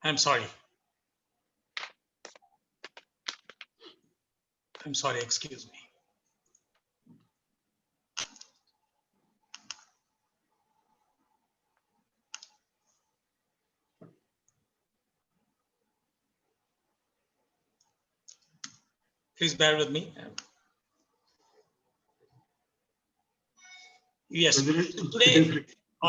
I'm sorry. Excuse me. Please bear with me. Yes, today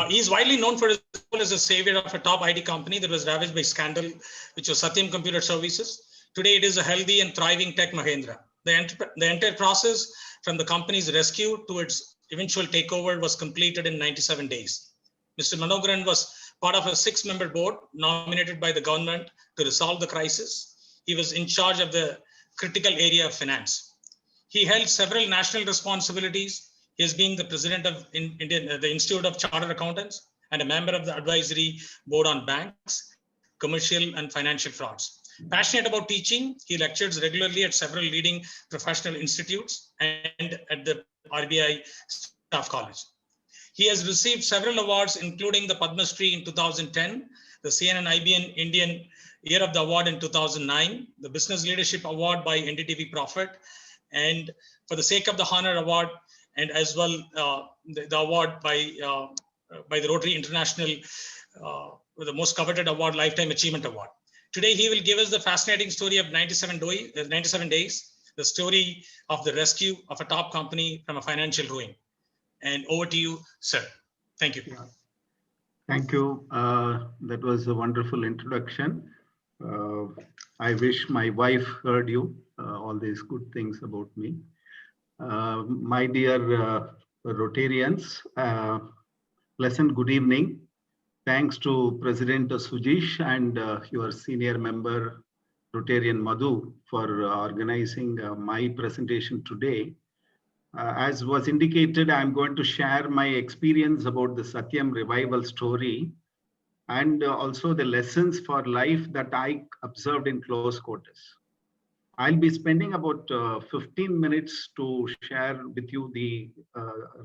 he is widely known for his role as a savior of a top IT company that was ravaged by scandal, which was Satyam Computer Services. Today, it is a healthy and thriving Tech Mahindra. The entire process from the company's rescue to its eventual takeover was completed in 97 days. Mr. Manogaran was part of a 6-member board nominated by the government to resolve the crisis. He was in charge of the critical area of finance. He held several national responsibilities. He has been the president of the Institute of Chartered Accountants and a member of the advisory board on banks, commercial and financial frauds. Passionate about teaching, he lectures regularly at several leading professional institutes and at the RBI Staff College. He has received several awards, including the Padma Shri in 2010, the CNN IBN Indian Year of the Award in 2009, the Business Leadership Award by NDTV Profit, and for the Sake of the Honor Award, and as well the award by the Rotary International, the most coveted award, Lifetime Achievement Award. Today, he will give us the fascinating story of 97 days, the story of the rescue of a top company from a financial ruin. And over to you, sir. Thank you. Yeah. Thank you. That was a wonderful introduction. I wish my wife heard you, all these good things about me. My dear Rotarians, pleasant good evening. Thanks to President Sujish and your senior member, Rotarian Madhu, for organizing my presentation today. As was indicated, I'm going to share my experience about the Satyam revival story and also the lessons for life that I observed in close quarters. I'll be spending about 15 minutes to share with you the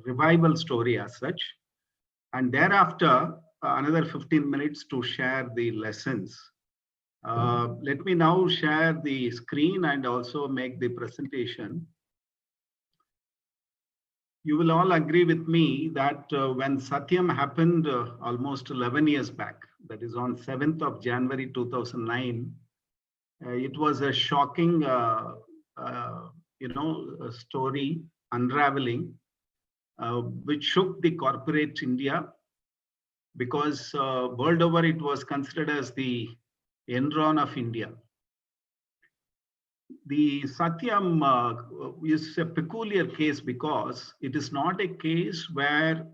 revival story as such. And thereafter, another 15 minutes to share the lessons. Let me now share the screen and also make the presentation. You will all agree with me that when Satyam happened almost 11 years back, that is on 7th of January 2009, it was a shocking, story unraveling, which shook the corporate India, because world over it was considered as the Enron of India. The Satyam is a peculiar case because it is not a case where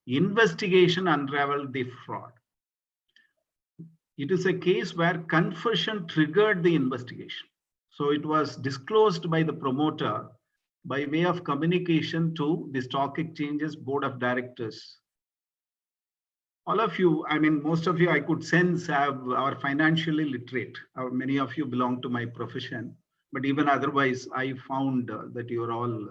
investigation unraveled the fraud. It is a case where confession triggered the investigation. So it was disclosed by the promoter by way of communication to the stock exchanges board of directors. All of you, I mean, most of you I could sense are financially literate. Many of you belong to my profession, but even otherwise, I found that you're all,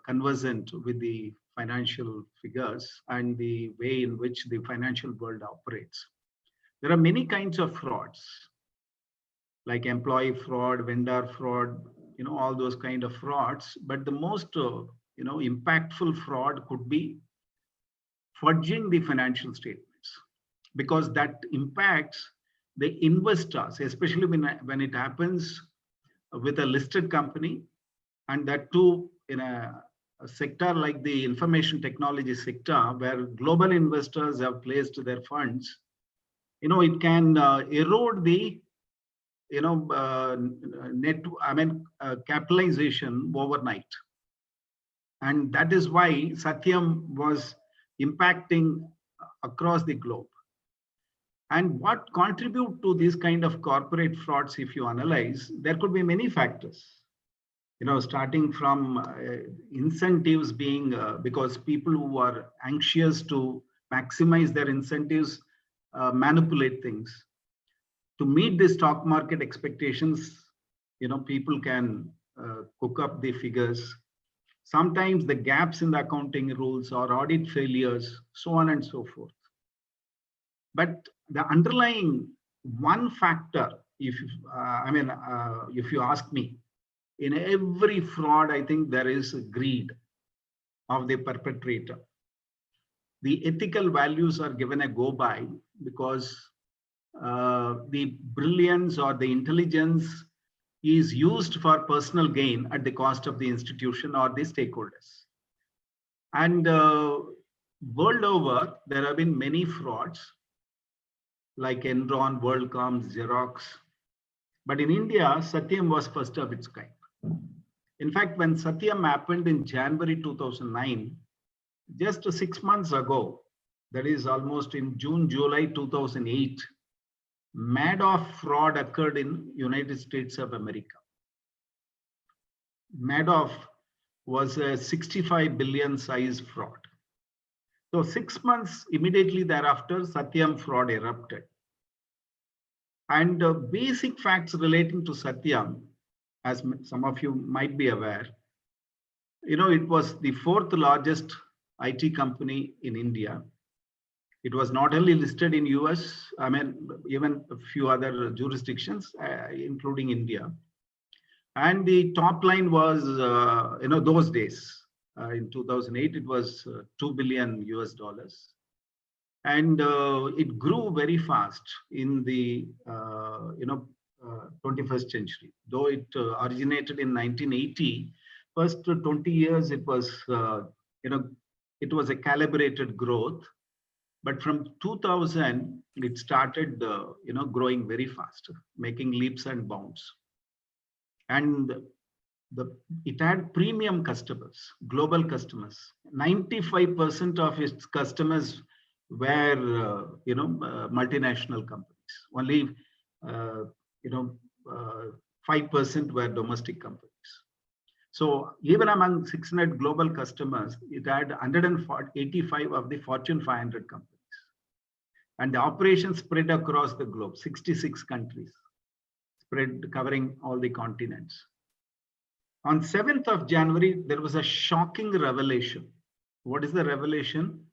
conversant with the financial figures and the way in which the financial world operates. There are many kinds of frauds, like employee fraud, vendor fraud, all those kind of frauds. But the most, impactful fraud could be fudging the financial statements, because that impacts the investors, especially when it happens with a listed company, and that too in a sector like the information technology sector, where global investors have placed their funds. It can erode the capitalization overnight, and that is why Satyam was impacting across the globe. And what contribute to these kind of corporate frauds, if you analyze, there could be many factors. Starting from incentives being because people who are anxious to maximize their incentives manipulate things. To meet the stock market expectations, people can cook up the figures. Sometimes the gaps in the accounting rules or audit failures, so on and so forth. But the underlying one factor, if if you ask me, in every fraud, I think there is greed of the perpetrator. The ethical values are given a go by because the brilliance or the intelligence is used for personal gain at the cost of the institution or the stakeholders. And world over, there have been many frauds like Enron, WorldCom, Xerox. But in India, Satyam was first of its kind. In fact, when Satyam happened in January 2009, just 6 months ago, that is almost in June, July 2008, Madoff fraud occurred in United States of America. Madoff was a 65 billion size fraud. So 6 months immediately thereafter, Satyam fraud erupted. And basic facts relating to Satyam, as some of you might be aware, it was the 4th largest IT company in India. It was not only listed in US, even a few other jurisdictions, including India. And the top line was, those days, in 2008, it was $2 billion US. And it grew very fast in the 21st century. Though it originated in 1980, first 20 years it was it was a calibrated growth. But from 2000, it started growing very fast, making leaps and bounds. And it had premium customers, global customers. 95% of its customers were multinational companies. Only 5% were domestic companies. So even among 600 global customers, it had 185 of the Fortune 500 companies. And the operations spread across the globe, 66 countries, spread covering all the continents. On 7th of January, there was a shocking revelation. What is the revelation?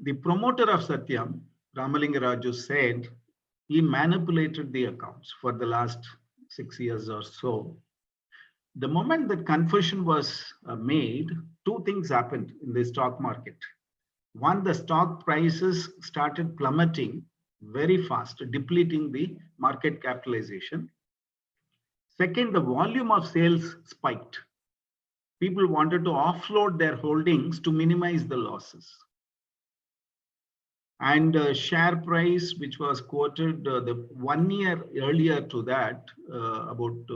The promoter of Satyam, Ramalinga Raju, said he manipulated the accounts for the last 6 years or so. The moment that confession was made, two things happened in the stock market. One, the stock prices started plummeting very fast, depleting the market capitalization. Second, the volume of sales spiked. People wanted to offload their holdings to minimize the losses. And share price, which was quoted the 1 year earlier to that, about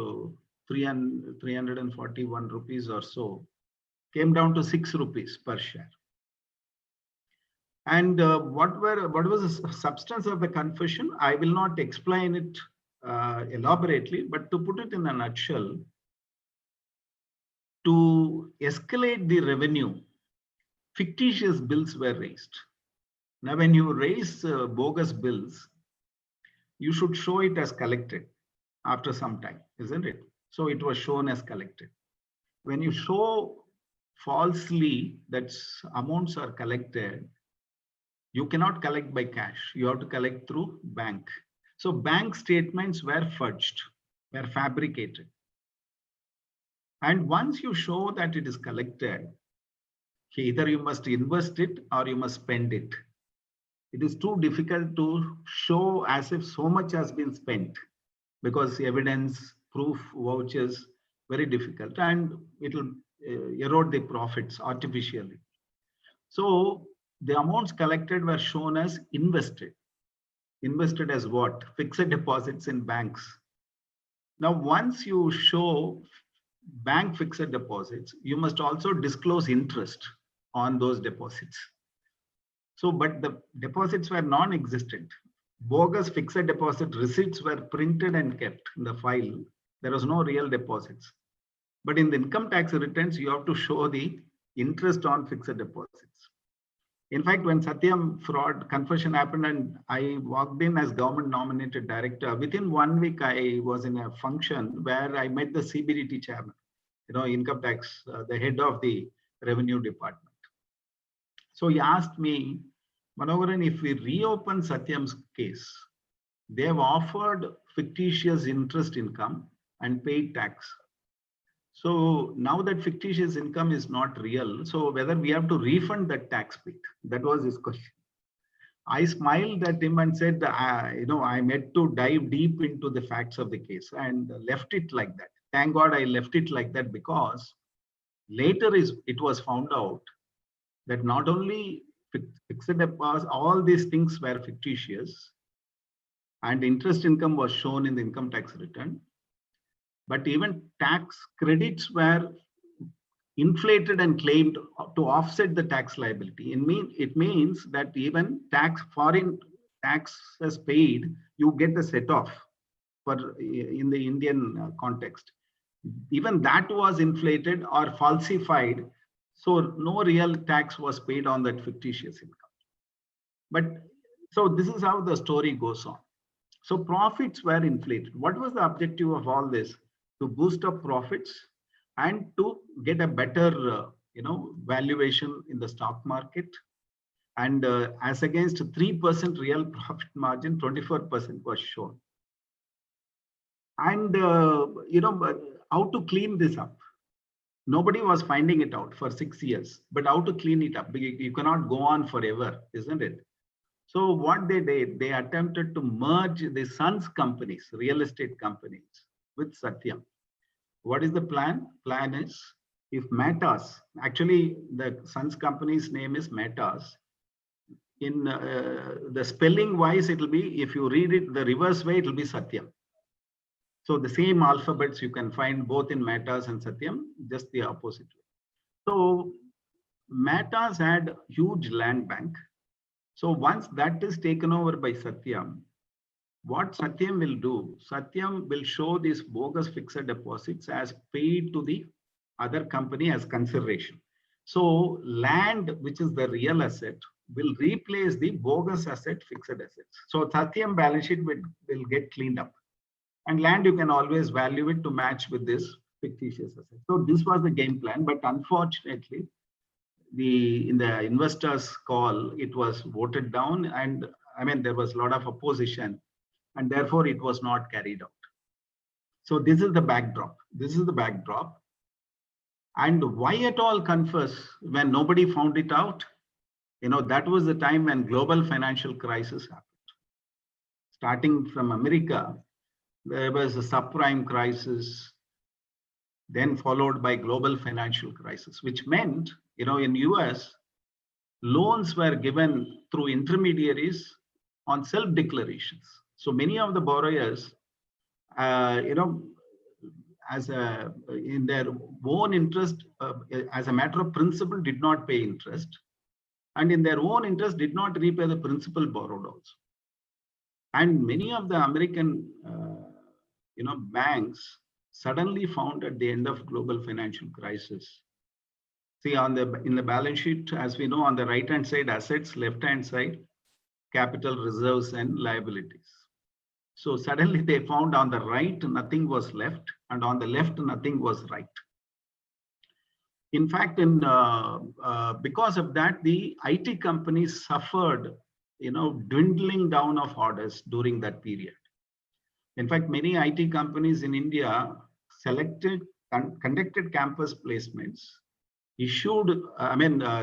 341 rupees or so, came down to 6 rupees per share. And what was the substance of the confession? I will not explain it elaborately, but to put it in a nutshell, to escalate the revenue, fictitious bills were raised. Now, when you raise bogus bills, you should show it as collected after some time, isn't it? So it was shown as collected. When you show falsely that amounts are collected, you cannot collect by cash. You have to collect through bank. So bank statements were fudged, were fabricated. And once you show that it is collected, either you must invest it or you must spend it. It is too difficult to show as if so much has been spent because evidence, proof, vouchers, very difficult, and it will erode the profits artificially. So the amounts collected were shown as invested. Invested as what? Fixed deposits in banks. Now, once you show bank fixed deposits, you must also disclose interest on those deposits. So, but the deposits were non-existent. Bogus fixed deposit receipts were printed and kept in the file. There was no real deposits. But in the income tax returns, you have to show the interest on fixed deposits. In fact, when Satyam fraud confession happened and I walked in as government nominated director, within 1 week, I was in a function where I met the CBDT chairman, income tax, the head of the revenue department. So he asked me, Manoharan, if we reopen Satyam's case, they have offered fictitious interest income and paid tax. So now that fictitious income is not real, so whether we have to refund that tax paid, that was his question. I smiled at him and said, I'm yet to dive deep into the facts of the case, and left it like that. Thank God I left it like that, because later it was found out that not only fixed deposits, all these things were fictitious, and interest income was shown in the income tax return, but even tax credits were inflated and claimed to offset the tax liability. It means that even foreign taxes paid, you get a set off for in the Indian context. Even that was inflated or falsified, so no real tax was paid on that fictitious income. But so this is how the story goes on. So profits were inflated. What was the objective of all this? To boost up profits and to get a better valuation in the stock market. And as against 3% real profit margin, 24% was shown. And how to clean this up? Nobody was finding it out for 6 years, but how to clean it up? You cannot go on forever, isn't it? So what they did, they attempted to merge the sons companies, real estate companies, with Satyam. What is the plan? Plan is, if Metas, actually the sons company's name is Metas. In the spelling wise, it will be, if you read it the reverse way, it will be Satyam. So the same alphabets you can find both in Metas and Satyam, just the opposite way. So Metas had huge land bank. So once that is taken over by Satyam, what Satyam will do, Satyam will show these bogus fixed deposits as paid to the other company as consideration. So land, which is the real asset, will replace the bogus asset, fixed assets. So Satyam balance sheet will get cleaned up. And land, you can always value it to match with this fictitious asset. So this was the game plan, but unfortunately, in the investors' call, it was voted down, and there was a lot of opposition, and therefore it was not carried out. So this is the backdrop. This is the backdrop. And why at all confess when nobody found it out? That was the time when global financial crisis happened. Starting from America, there was a subprime crisis, then followed by global financial crisis, which meant, in US, loans were given through intermediaries on self-declarations. So many of the borrowers, in their own interest, as a matter of principle, did not pay interest, and in their own interest did not repay the principal borrowed also. And many of the American, banks suddenly found at the end of global financial crisis. See, in the balance sheet, as we know, on the right-hand side, assets, left-hand side, capital, reserves, and liabilities. So suddenly they found on the right, nothing was left, and on the left, nothing was right. In fact, because of that, the IT companies suffered, dwindling down of orders during that period. In fact, many IT companies in India conducted campus placements,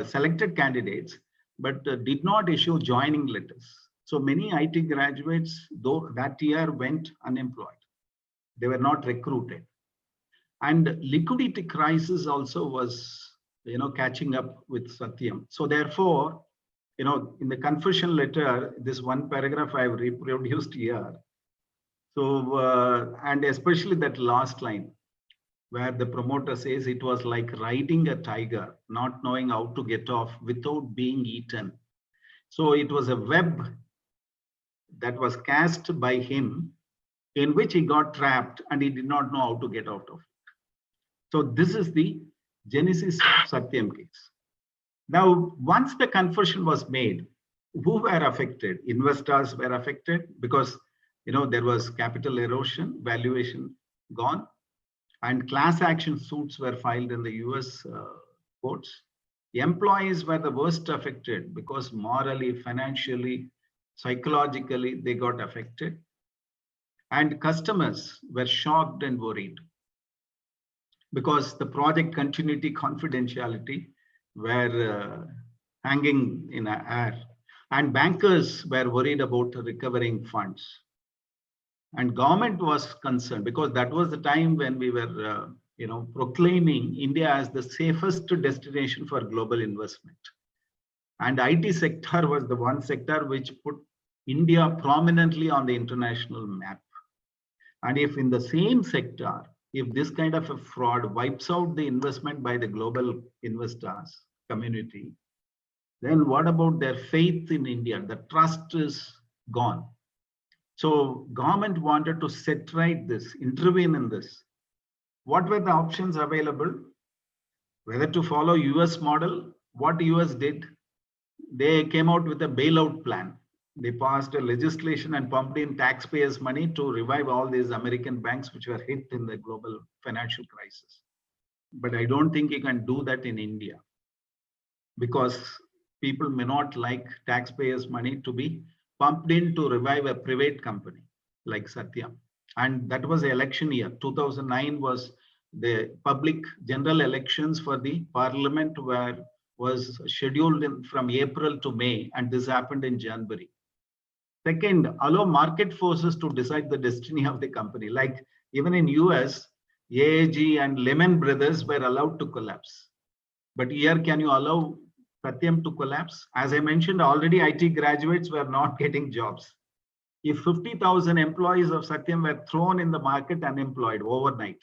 selected candidates, but did not issue joining letters. So many IT graduates, though that year, went unemployed. They were not recruited. And liquidity crisis also was, catching up with Satyam. So therefore, in the confession letter, this one paragraph I have reproduced here. So, and especially that last line, where the promoter says it was like riding a tiger, not knowing how to get off without being eaten. So it was a web that was cast by him in which he got trapped and he did not know how to get out of it. So this is the genesis of Satyam case. Now, once the confession was made, who were affected? Investors were affected because there was capital erosion, valuation gone, and class action suits were filed in the US courts. Employees were the worst affected because morally, financially, psychologically, they got affected. And customers were shocked and worried because the project continuity confidentiality were hanging in the air. And bankers were worried about recovering funds. And government was concerned because that was the time when we were proclaiming India as the safest destination for global investment. And IT sector was the one sector which put India prominently on the international map. And if in the same sector, if this kind of a fraud wipes out the investment by the global investors community, then what about their faith in India? The trust is gone. So government wanted to set right this, intervene in this. What were the options available? Whether to follow US model, what US did, they came out with a bailout plan. They passed a legislation and pumped in taxpayers' money to revive all these American banks which were hit in the global financial crisis. But I don't think you can do that in India because people may not like taxpayers' money to be pumped in to revive a private company like Satyam. And that was the election year. 2009 was the public general elections for the parliament was scheduled from April to May, and this happened in January. Second, allow market forces to decide the destiny of the company. Like even in US, AAG and Lehman Brothers were allowed to collapse. But here, can you allow Satyam to collapse? As I mentioned, already IT graduates were not getting jobs. If 50,000 employees of Satyam were thrown in the market unemployed overnight,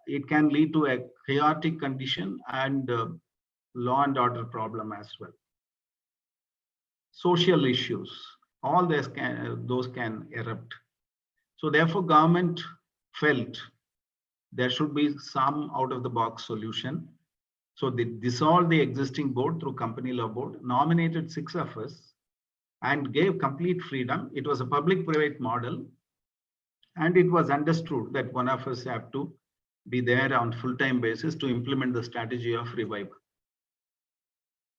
it can lead to a chaotic condition and law and order problem as well. Social issues, all those can erupt. So therefore, government felt there should be some out-of-the-box solution. So they dissolved the existing board through company law board, nominated 6 of us, and gave complete freedom. It was a public-private model, and it was understood that one of us have to be there on full-time basis to implement the strategy of revival.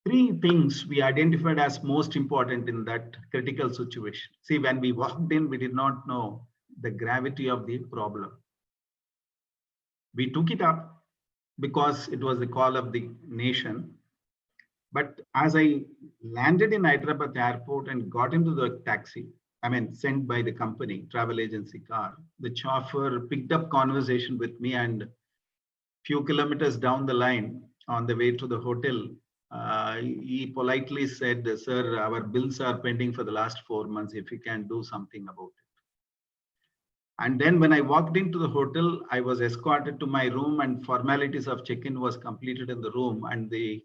3 things we identified as most important in that critical situation. See, when we walked in, we did not know the gravity of the problem. We took it up because it was the call of the nation. But as I landed in Hyderabad airport and got into the taxi, sent by the company, travel agency car, the chauffeur picked up conversation with me, and few kilometers down the line on the way to the hotel, he politely said, "Sir, our bills are pending for the last 4 months, if you can do something about it." And then when I walked into the hotel, I was escorted to my room and formalities of check-in was completed in the room. And the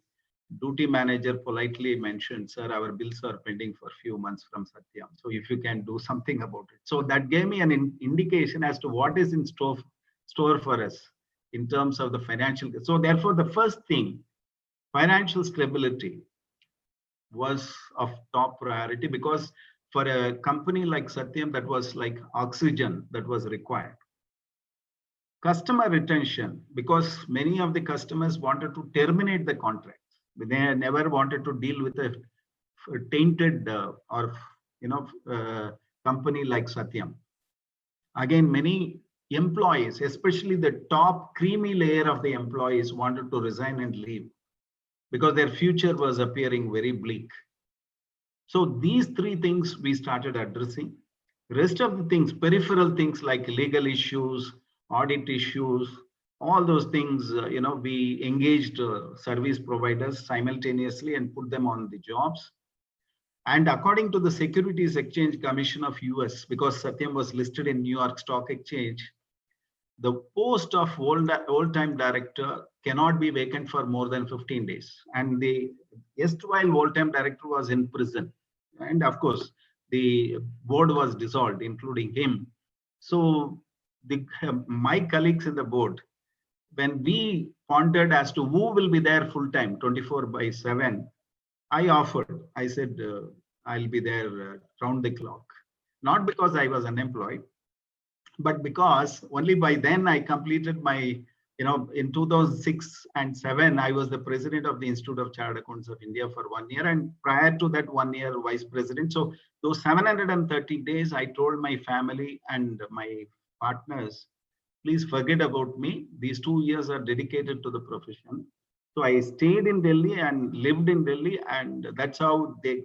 duty manager politely mentioned, "Sir, our bills are pending for a few months from Satyam. So if you can do something about it." So that gave me an indication as to what is in store for us in terms of the financial. So therefore, the first thing, financial stability, was of top priority because for a company like Satyam, that was like oxygen that was required. Customer retention, because many of the customers wanted to terminate the contracts. They never wanted to deal with a tainted company like Satyam. Again, many employees, especially the top creamy layer of the employees, wanted to resign and leave because their future was appearing very bleak. So these 3 things we started addressing. Rest of the things, peripheral things like legal issues, audit issues, all those things, we engaged service providers simultaneously and put them on the jobs. And according to the Securities Exchange Commission of US, because Satyam was listed in New York Stock Exchange, the post of old-time director cannot be vacant for more than 15 days. And the erstwhile old-time director was in prison. And of course, the board was dissolved, including him. So my colleagues in the board, when we pondered as to who will be there full-time, 24/7, I offered, I said, I'll be there round the clock. Not because I was unemployed, but because only by then I completed my in 2006 and 7, I was the president of the Institute of Chartered Accountants of India for 1 year, and prior to that 1 year, vice president. So those 730 days, I told my family and my partners, please forget about me. These 2 years are dedicated to the profession. So I stayed in Delhi and lived in Delhi, and that's how they,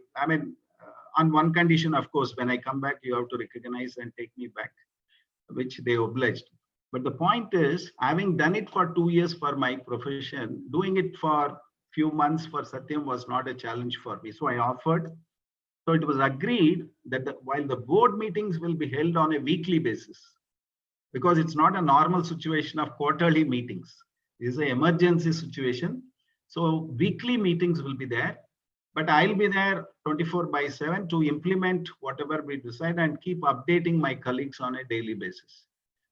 on one condition, of course, when I come back, you have to recognize and take me back, which they obliged. But the point is, having done it for 2 years for my profession, doing it for few months for Satyam was not a challenge for me. So I offered. So it was agreed that while the board meetings will be held on a weekly basis, because it's not a normal situation of quarterly meetings. This is an emergency situation. So weekly meetings will be there, but I'll be there 24/7 to implement whatever we decide and keep updating my colleagues on a daily basis.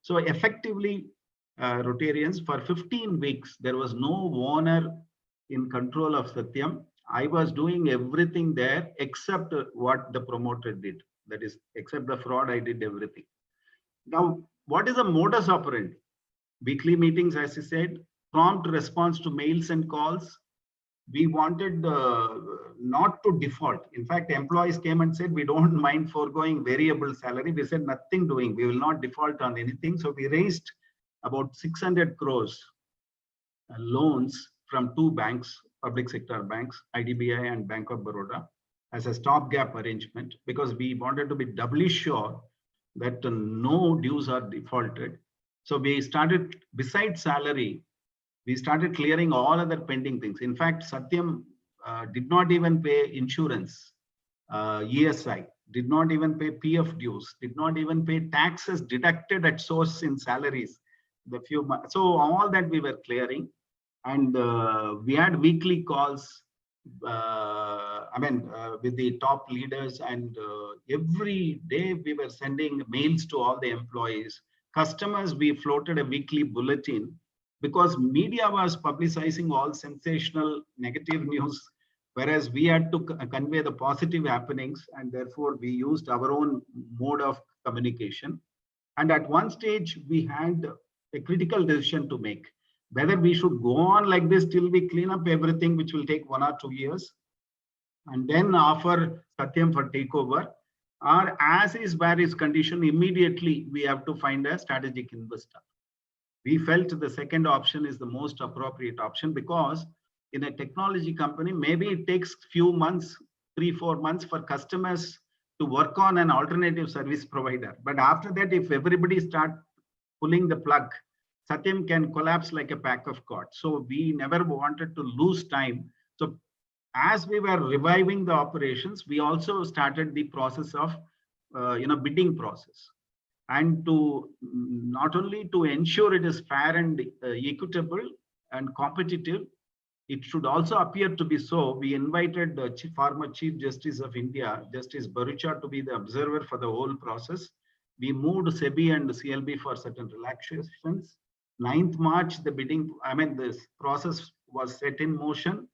So effectively, Rotarians, for 15 weeks, there was no owner in control of Satyam. I was doing everything there except what the promoter did. That is, except the fraud, I did everything. Now, what is the modus operandi? Weekly meetings, as I said, prompt response to mails and calls. We wanted not to default. In fact, employees came and said, we don't mind foregoing variable salary. We said, nothing doing. We will not default on anything. So we raised about 600 crores loans from 2 banks, public sector banks, IDBI and Bank of Baroda, as a stopgap arrangement, because we wanted to be doubly sure that no dues are defaulted. So we started, besides salary, we started clearing all other pending things. In fact, Satyam did not even pay insurance, ESI, did not even pay PF dues, did not even pay taxes deducted at source in salaries. The few months. So all that we were clearing, and we had weekly calls. With the top leaders, and every day we were sending mails to all the employees. Customers, we floated a weekly bulletin, because media was publicizing all sensational negative news, whereas we had to convey the positive happenings, and therefore we used our own mode of communication. And at one stage, we had a critical decision to make, whether we should go on like this till we clean up everything, which will take 1 or 2 years, and then offer Satyam for takeover, or as is where is condition, immediately we have to find a strategic investor. We felt the second option is the most appropriate option, because in a technology company, maybe it takes few months, 3-4 months for customers to work on an alternative service provider. But after that, if everybody start pulling the plug, Satyam can collapse like a pack of cards. So we never wanted to lose time. So as we were reviving the operations, we also started the process of bidding process. And to not only to ensure it is fair and equitable and competitive, it should also appear to be so. We invited the former Chief Justice of India, Justice Bharucha, to be the observer for the whole process. We moved SEBI and CLB for certain relaxations. 9th March, the bidding, this process was set in motion.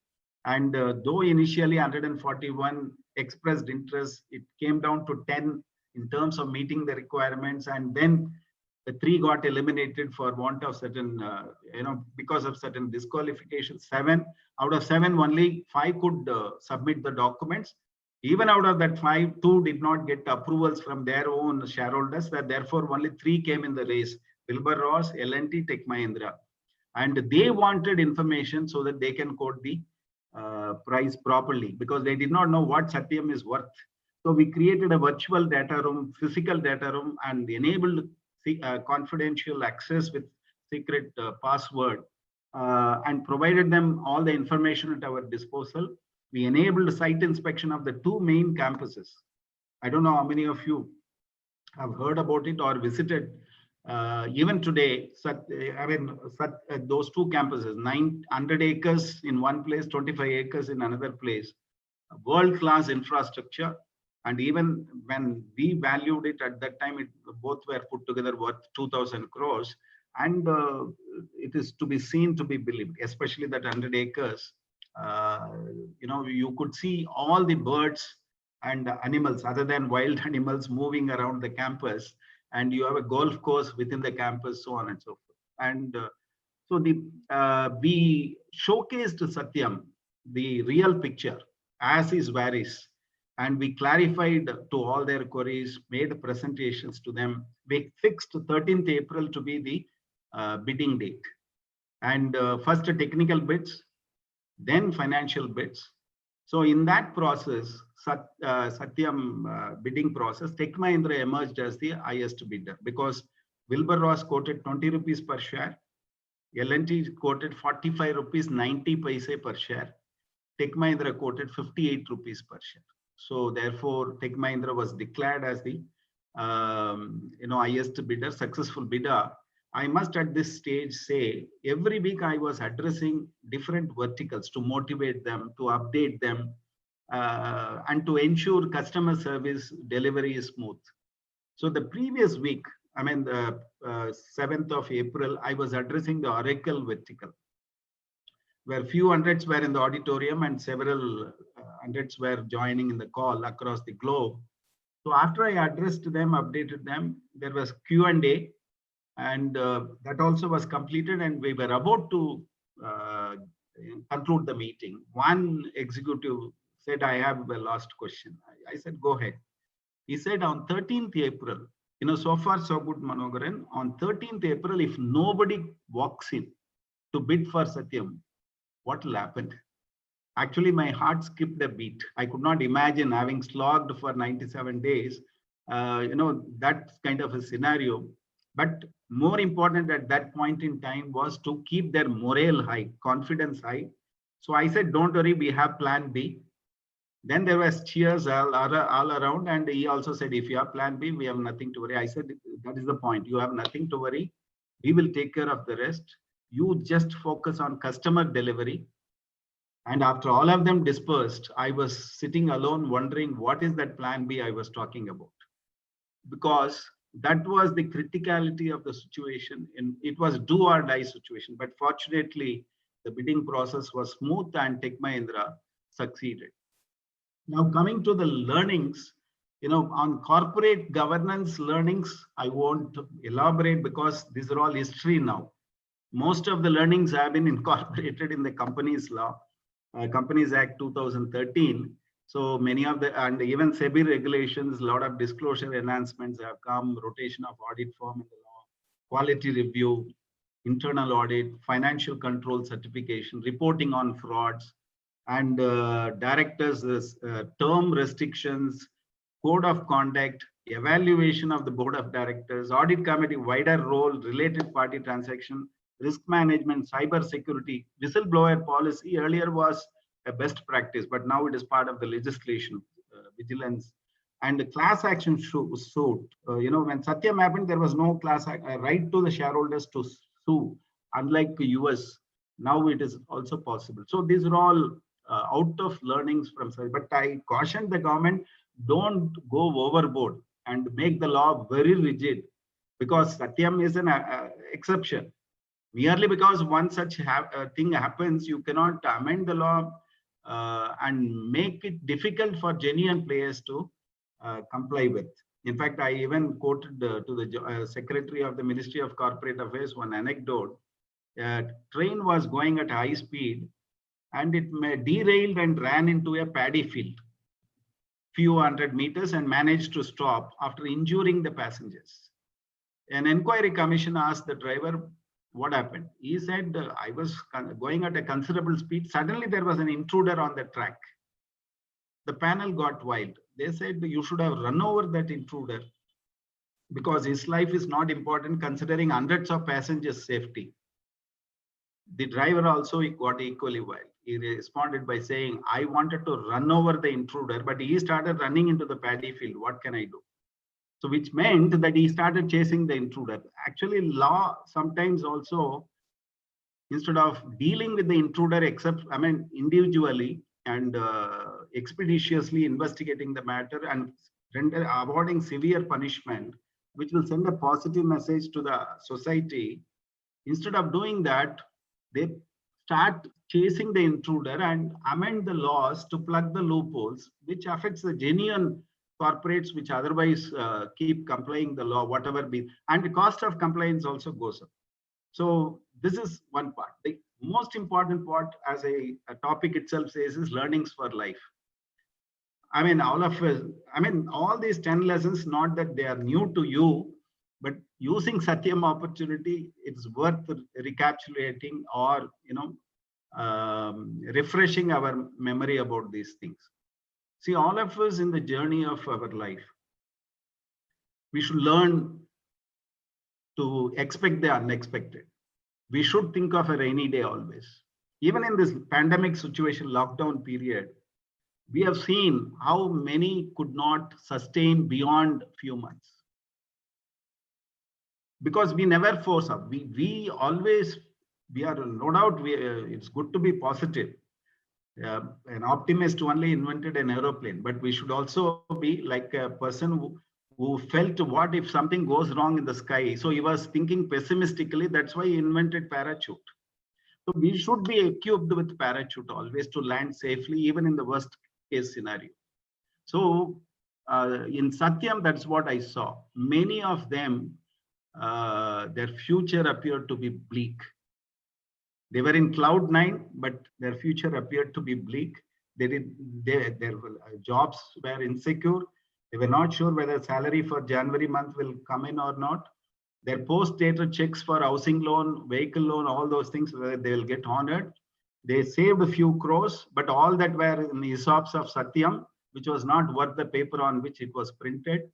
And though initially 141 expressed interest, it came down to 10 in terms of meeting the requirements. And then the 3 got eliminated for want of certain, because of certain disqualifications. 7 out of 7, only 5 could submit the documents. Even out of that 5, 2 did not get approvals from their own shareholders. That therefore only 3 came in the race: Wilbur Ross, L&T, Tech Mahindra. And they wanted information so that they can quote the price properly, because they did not know what Satyam is worth. So we created a virtual data room, physical data room, and enabled confidential access with secret password, and provided them all the information at our disposal. We enabled site inspection of the 2 main campuses. I don't know how many of you have heard about it or visited. Even today, those 2 campuses, 900 acres in one place, 25 acres in another place, world-class infrastructure. And even when we valued it at that time, both were put together worth 2,000 crores. And it is to be seen, to be believed, especially that 100 acres. You could see all the birds and animals other than wild animals moving around the campus. And you have a golf course within the campus, so on and so forth. And So we showcased Satyam, the real picture as is varies. And we clarified to all their queries, made presentations to them. We fixed 13th April to be the bidding date. And first technical bids, then financial bids. So in that process, Satyam bidding process, Tech Mahindra emerged as the highest bidder because Wilbur Ross quoted 20 rupees per share. L&T quoted 45 rupees 90 paise per share. Tech Mahindra quoted 58 rupees per share. So therefore, Tech Mahindra was declared as the highest bidder, successful bidder. I must at this stage say, every week I was addressing different verticals to motivate them, to update them, and to ensure customer service delivery is smooth. So the previous week, I mean, the 7th of April, I was addressing the Oracle vertical, where few hundreds were in the auditorium and several hundreds were joining in the call across the globe. So after I addressed them, updated them, there was Q&A, and that also was completed, and we were about to conclude the meeting. One executive said, I have a last question. I said, go ahead. He said on 13th April, so far so good, Manogaran. On 13th April, if nobody walks in to bid for Satyam, what will happen? Actually, my heart skipped a beat. I could not imagine having slogged for 97 days, that kind of a scenario. But more important at that point in time was to keep their morale high, confidence high. So I said, don't worry, we have plan B. Then there was cheers all around, and he also said, if you have plan B, we have nothing to worry. I said, that is the point. You have nothing to worry. We will take care of the rest. You just focus on customer delivery. And after all of them dispersed, I was sitting alone wondering what is that plan B I was talking about? Because that was the criticality of the situation. It was do or die situation. But fortunately, the bidding process was smooth and Tech Mahindra succeeded. Now coming to the learnings, on corporate governance learnings, I won't elaborate because these are all history now. Most of the learnings have been incorporated in the Companies Law, Companies Act 2013. So many of the, and even SEBI regulations, a lot of disclosure enhancements have come, rotation of audit firm in the law, quality review, internal audit, financial control certification, reporting on frauds, and directors' term restrictions, code of conduct, evaluation of the board of directors, audit committee, wider role, related party transaction, risk management, cyber security, whistleblower policy earlier was a best practice, but now it is part of the legislation, vigilance, and the class action suit. When Satyam happened, there was no class right to the shareholders to sue, unlike the US. Now it is also possible. So these are all out of learnings from, but I caution the government, don't go overboard and make the law very rigid, because Satyam is an exception. Merely because one such thing happens, you cannot amend the law and make it difficult for genuine players to comply with. In fact, I even quoted to the Secretary of the Ministry of Corporate Affairs one anecdote. A train was going at high speed and it derailed and ran into a paddy field, few hundred meters, and managed to stop after injuring the passengers. An inquiry commission asked the driver, what happened? He said, I was going at a considerable speed. Suddenly there was an intruder on the track. The panel got wild. They said, you should have run over that intruder because his life is not important considering hundreds of passengers' safety. The driver also got equally wild. He responded by saying, I wanted to run over the intruder, but he started running into the paddy field. What can I do? So which meant that he started chasing the intruder. Actually, law sometimes also, instead of dealing with the intruder, individually and expeditiously investigating the matter and awarding severe punishment, which will send a positive message to the society. Instead of doing that, they start chasing the intruder and amend the laws to plug the loopholes, which affects the genuine corporates which otherwise keep complying the law, whatever be, and the cost of compliance also goes up. So this is one part. The most important part, as a topic itself says, is learnings for life. I mean, all of us, I mean, all these 10 lessons, not that they are new to you, but using Satyam opportunity, it's worth recapitulating or, refreshing our memory about these things. See, all of us in the journey of our life, we should learn to expect the unexpected. We should think of a rainy day always. Even in this pandemic situation, lockdown period, we have seen how many could not sustain beyond few months because we never force up. We always, we are no doubt, it's good to be positive. An optimist only invented an aeroplane, but we should also be like a person who felt what if something goes wrong in the sky. So he was thinking pessimistically. That's why he invented parachute. So we should be equipped with parachute always to land safely, even in the worst case scenario. So in Satyam, that's what I saw. Many of them, their future appeared to be bleak. They were in cloud nine, but their future appeared to be bleak. Their jobs were insecure. They were not sure whether salary for January month will come in or not. Their post-dated checks for housing loan, vehicle loan, all those things, whether they will get honored. They saved a few crores, but all that were in the ESOPs of Satyam, which was not worth the paper on which it was printed.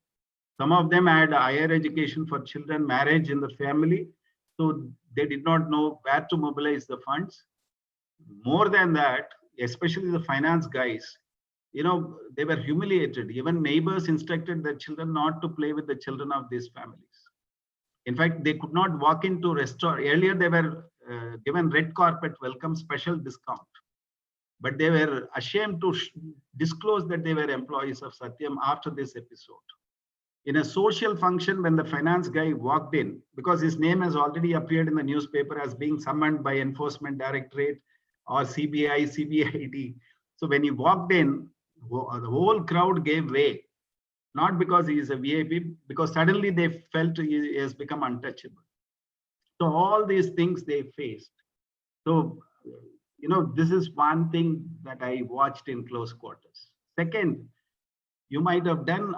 Some of them had higher education for children, marriage in the family. So they did not know where to mobilize the funds. More than that, especially the finance guys, they were humiliated. Even neighbors instructed their children not to play with the children of these families. In fact, they could not walk into restaurant. Earlier, they were given red carpet welcome, special discount. But they were ashamed to disclose that they were employees of Satyam after this episode. In a social function, when the finance guy walked in, because his name has already appeared in the newspaper as being summoned by Enforcement Directorate or CBI, CBID. So when he walked in, the whole crowd gave way, not because he is a VIP, because suddenly they felt he has become untouchable. So all these things they faced. So, this is one thing that I watched in close quarters. Second, you might have done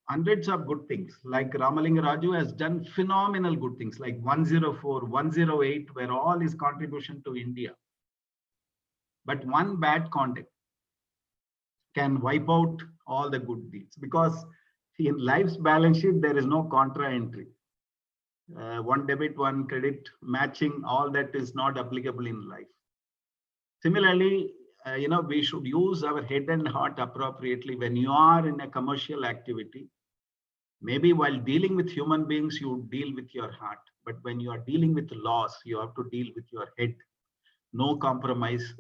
hundreds of good things. Like Ramalinga Raju has done phenomenal good things, like 104, 108, were all his contribution to India. But one bad conduct can wipe out all the good deeds, because in life's balance sheet, there is no contra entry. One debit, one credit, matching, all that is not applicable in life. Similarly, we should use our head and heart appropriately when you are in a commercial activity. Maybe while dealing with human beings, you deal with your heart. But when you are dealing with loss, you have to deal with your head. No compromise.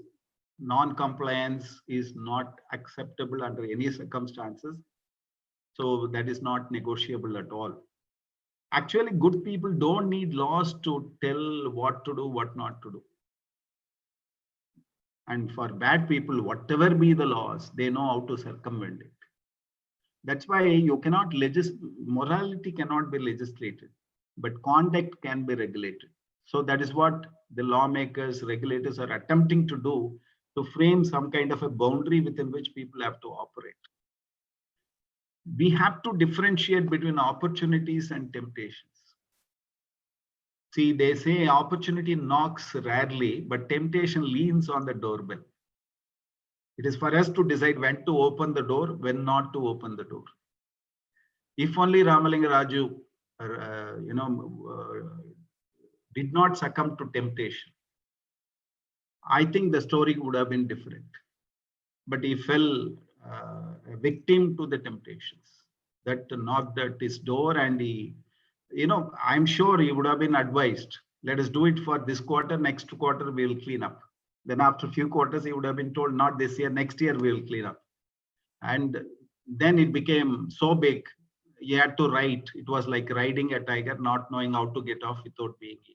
Non-compliance is not acceptable under any circumstances. So that is not negotiable at all. Actually, good people don't need laws to tell what to do, what not to do. And for bad people, whatever be the laws, they know how to circumvent it. That's why you cannot morality cannot be legislated, but conduct can be regulated. So that is what the lawmakers, regulators are attempting to do, to frame some kind of a boundary within which people have to operate. We have to differentiate between opportunities and temptations. See, they say opportunity knocks rarely, but temptation leans on the doorbell. It is for us to decide when to open the door, when not to open the door. If only Ramalinga Raju, did not succumb to temptation, I think the story would have been different. But he fell a victim to the temptations that knocked at his door, and he, I'm sure he would have been advised, let us do it for this quarter, next quarter we will clean up. Then after a few quarters, he would have been told, not this year, next year we will clean up. And then it became so big, he had to write. It was like riding a tiger, not knowing how to get off without being eaten.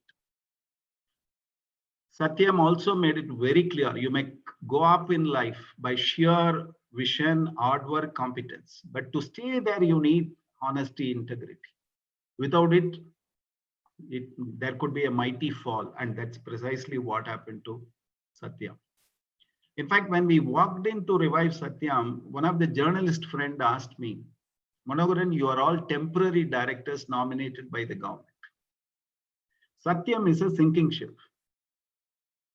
Satyam also made it very clear, you may go up in life by sheer vision, hard work, competence. But to stay there, you need honesty, integrity. Without it, there could be a mighty fall, and that's precisely what happened to Satyam. In fact, when we walked in to revive Satyam, one of the journalist friend asked me, Manoharan, you are all temporary directors nominated by the government. Satyam is a sinking ship.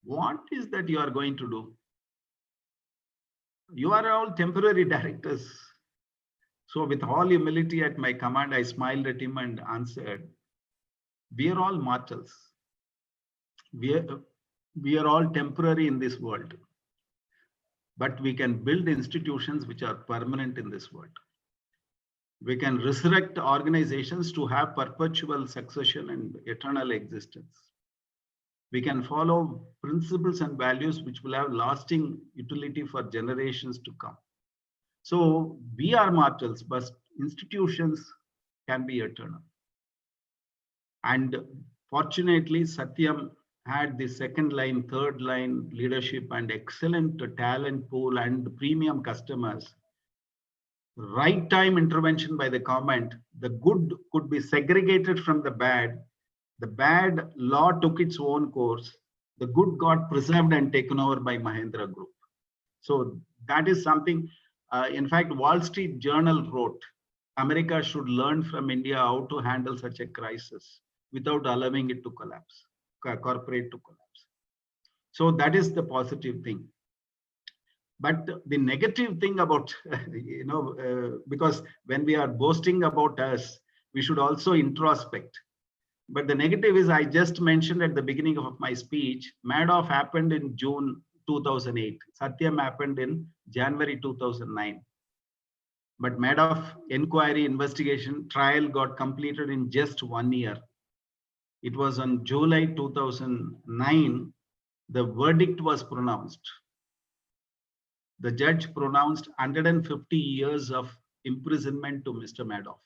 What is that you are going to do? You are all temporary directors. So with all humility at my command, I smiled at him and answered, we are all mortals. We are all temporary in this world. But we can build institutions which are permanent in this world. We can resurrect organizations to have perpetual succession and eternal existence. We can follow principles and values which will have lasting utility for generations to come. So we are mortals, but institutions can be eternal. And fortunately, Satyam had the second line, third line leadership and excellent talent pool and premium customers. Right time intervention by the government, the good could be segregated from the bad. The bad law took its own course. The good got preserved and taken over by Mahindra Group. So that is something, in fact, Wall Street Journal wrote, America should learn from India how to handle such a crisis without allowing it to collapse, corporate to collapse. So that is the positive thing. But the negative thing about, because when we are boasting about us, we should also introspect. But the negative is, I just mentioned at the beginning of my speech, Madoff happened in June 2008. Satyam happened in January 2009. But Madoff inquiry, investigation, trial got completed in just 1 year. It was on July 2009, the verdict was pronounced. The judge pronounced 150 years of imprisonment to Mr. Madoff.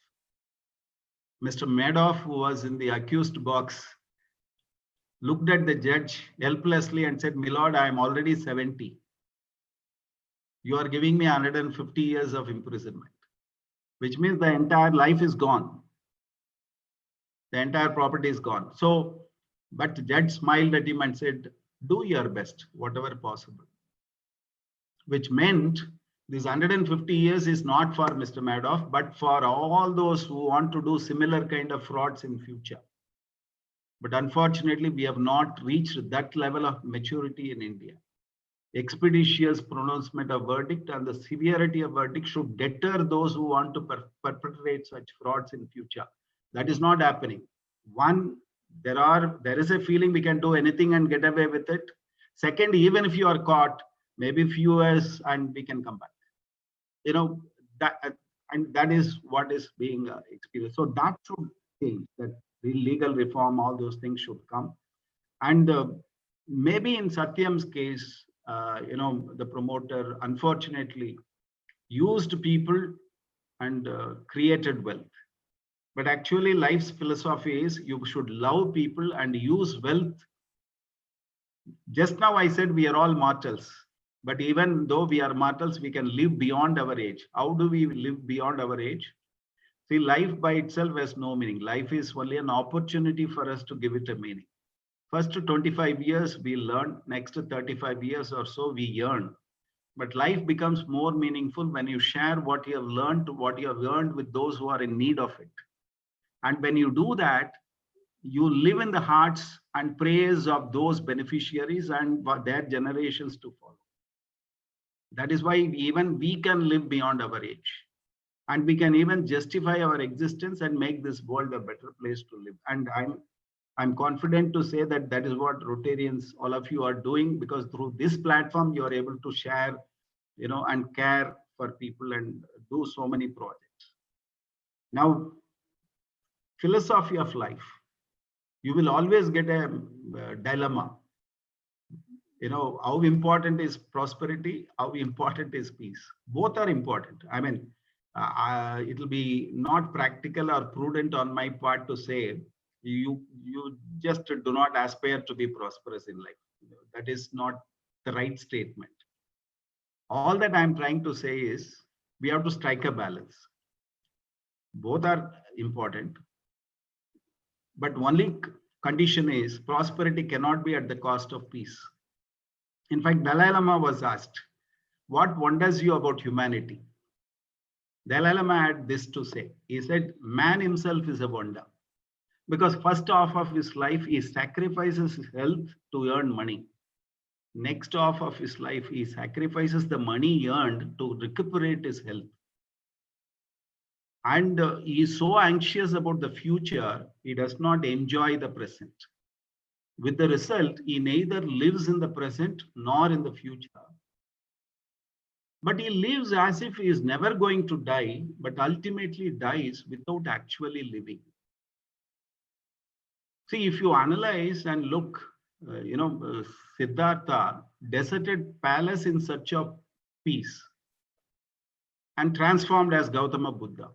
Mr. Madoff, who was in the accused box, looked at the judge helplessly and said, "My lord, I am already 70. You are giving me 150 years of imprisonment," which means the entire life is gone. The entire property is gone. So, but the judge smiled at him and said, "Do your best, whatever possible." Which meant this 150 years is not for Mr. Madoff, but for all those who want to do similar kind of frauds in future. But unfortunately, we have not reached that level of maturity in India. Expeditious pronouncement of verdict and the severity of verdict should deter those who want to perpetrate such frauds in future. That is not happening. One, there is a feeling we can do anything and get away with it. Second, even if you are caught, maybe few years and we can come back. That is what is being experienced. So that should change. That the legal reform, all those things should come. And maybe in Satyam's case, the promoter unfortunately used people and created wealth. But actually, life's philosophy is you should love people and use wealth. Just now I said we are all mortals. But even though we are mortals, we can live beyond our age. How do we live beyond our age? See, life by itself has no meaning. Life is only an opportunity for us to give it a meaning. First 25 years, we learn. Next 35 years or so, we earn. But life becomes more meaningful when you share what you have learned, what you have earned with those who are in need of it. And when you do that, you live in the hearts and prayers of those beneficiaries and their generations to follow. That is why even we can live beyond our age. And we can even justify our existence and make this world a better place to live. And I'm confident to say that that is what Rotarians, all of you are doing, because through this platform, you are able to share, and care for people and do so many projects. Now, philosophy of life. You will always get a dilemma. How important is prosperity? How important is peace? Both are important. I mean, it will be not practical or prudent on my part to say you just do not aspire to be prosperous in life. That is not the right statement. All that I'm trying to say is we have to strike a balance. Both are important. But only condition is prosperity cannot be at the cost of peace. In fact, Dalai Lama was asked, what wonders you about humanity? Dalai Lama had this to say. He said, man himself is a wonder. Because first half of his life, he sacrifices his health to earn money. Next half of his life, he sacrifices the money he earned to recuperate his health. And he is so anxious about the future, he does not enjoy the present. With the result, he neither lives in the present nor in the future. But he lives as if he is never going to die, but ultimately dies without actually living. See, if you analyze and look, Siddhartha deserted palace in search of peace and transformed as Gautama Buddha.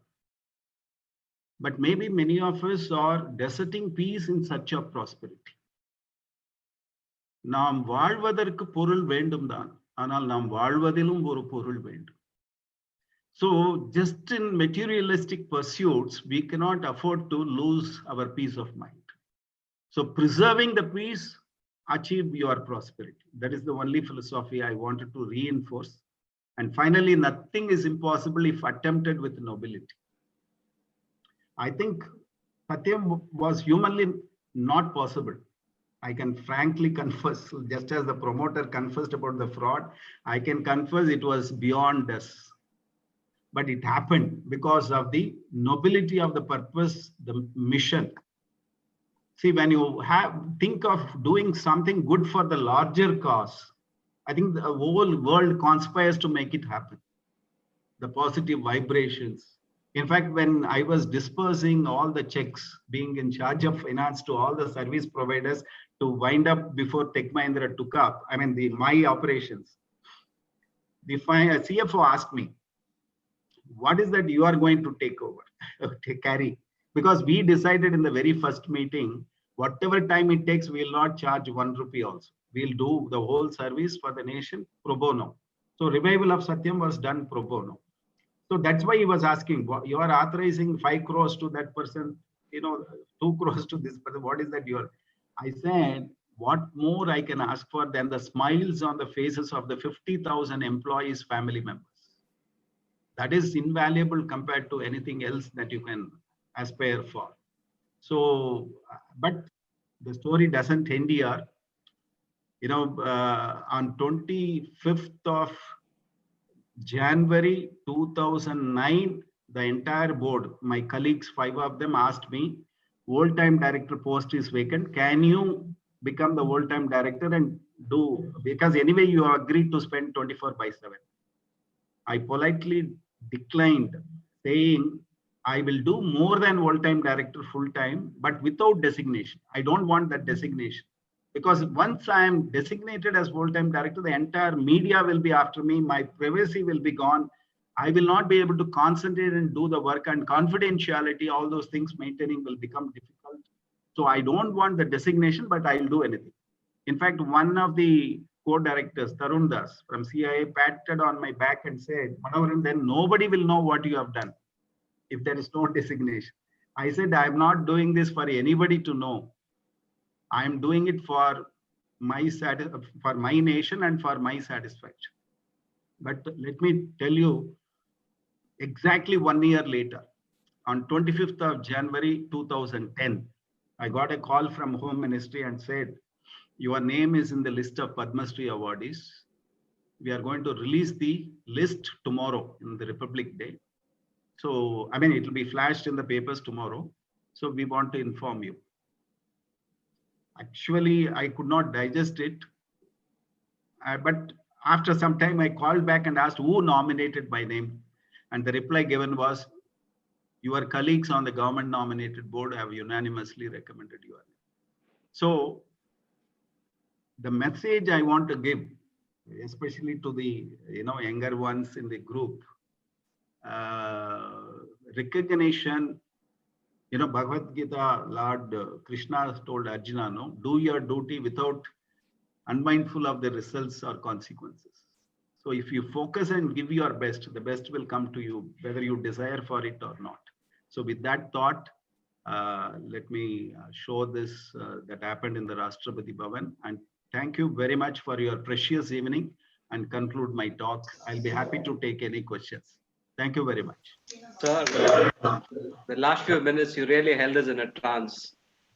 But maybe many of us are deserting peace in search of prosperity. நாம் வாழ்வதற்கு பொருள் வேண்டும் தான், ஆனால் நாம் வாழ்வதிலும் ஒரு பொருள் வேண்டும். So just in materialistic pursuits, we cannot afford to lose our peace of mind. So preserving the peace, achieve your prosperity. That is the only philosophy I wanted to reinforce. And finally, nothing is impossible if attempted with nobility. I think Satyam was humanly not possible. I can frankly confess, just as the promoter confessed about the fraud, I can confess it was beyond us. But it happened because of the nobility of the purpose, the mission. See, when you think of doing something good for the larger cause, I think the whole world conspires to make it happen. The positive vibrations. In fact, when I was dispersing all the checks, being in charge of finance to all the service providers to wind up before Tech Mahindra took up, my operations, the CFO asked me, what is that you are going to take over, carry? Because we decided in the very first meeting, whatever time it takes, we will not charge 1 rupee also. We'll do the whole service for the nation pro bono. So revival of Satyam was done pro bono. So that's why he was asking, you are authorizing 5 crores to that person, 2 crores to this person. What is that I said, what more I can ask for than the smiles on the faces of the 50,000 employees, family members. That is invaluable compared to anything else that you can aspire for. So, but the story doesn't end here. On 25th of January 2009, the entire board, my colleagues, 5 of them asked me, old-time director post is vacant. Can you become the old-time director and do, because anyway you agreed to spend 24/7. I politely declined, saying, I will do more than old-time director full-time, but without designation. I don't want that designation. Because once I am designated as full-time director, the entire media will be after me, my privacy will be gone. I will not be able to concentrate and do the work, and confidentiality, all those things maintaining will become difficult. So I don't want the designation, but I'll do anything. In fact, one of the co-directors, Tarun Das from CIA, patted on my back and said, Manoharan, then nobody will know what you have done if there is no designation. I said, I'm not doing this for anybody to know. I am doing it for my nation and for my satisfaction. But let me tell you, exactly 1 year later, on 25th of January 2010, I got a call from Home Ministry and said, your name is in the list of Padma Shri awardees. We are going to release the list tomorrow in the Republic Day. So, it will be flashed in the papers tomorrow. So we want to inform you. Actually, I could not digest it. But after some time, I called back and asked who nominated my name. And the reply given was, your colleagues on the government nominated board have unanimously recommended your name. So the message I want to give, especially to the younger ones in the group, recognition. Bhagavad Gita, Lord Krishna told Arjuna, no, do your duty without unmindful of the results or consequences. So if you focus and give your best, the best will come to you, whether you desire for it or not. So with that thought, Let me show this that happened in the Rashtrapati Bhavan. And thank you very much for your precious evening and conclude my talk. I'll be happy to take any questions. Thank you very much. Sir, the last few minutes you really held us in a trance.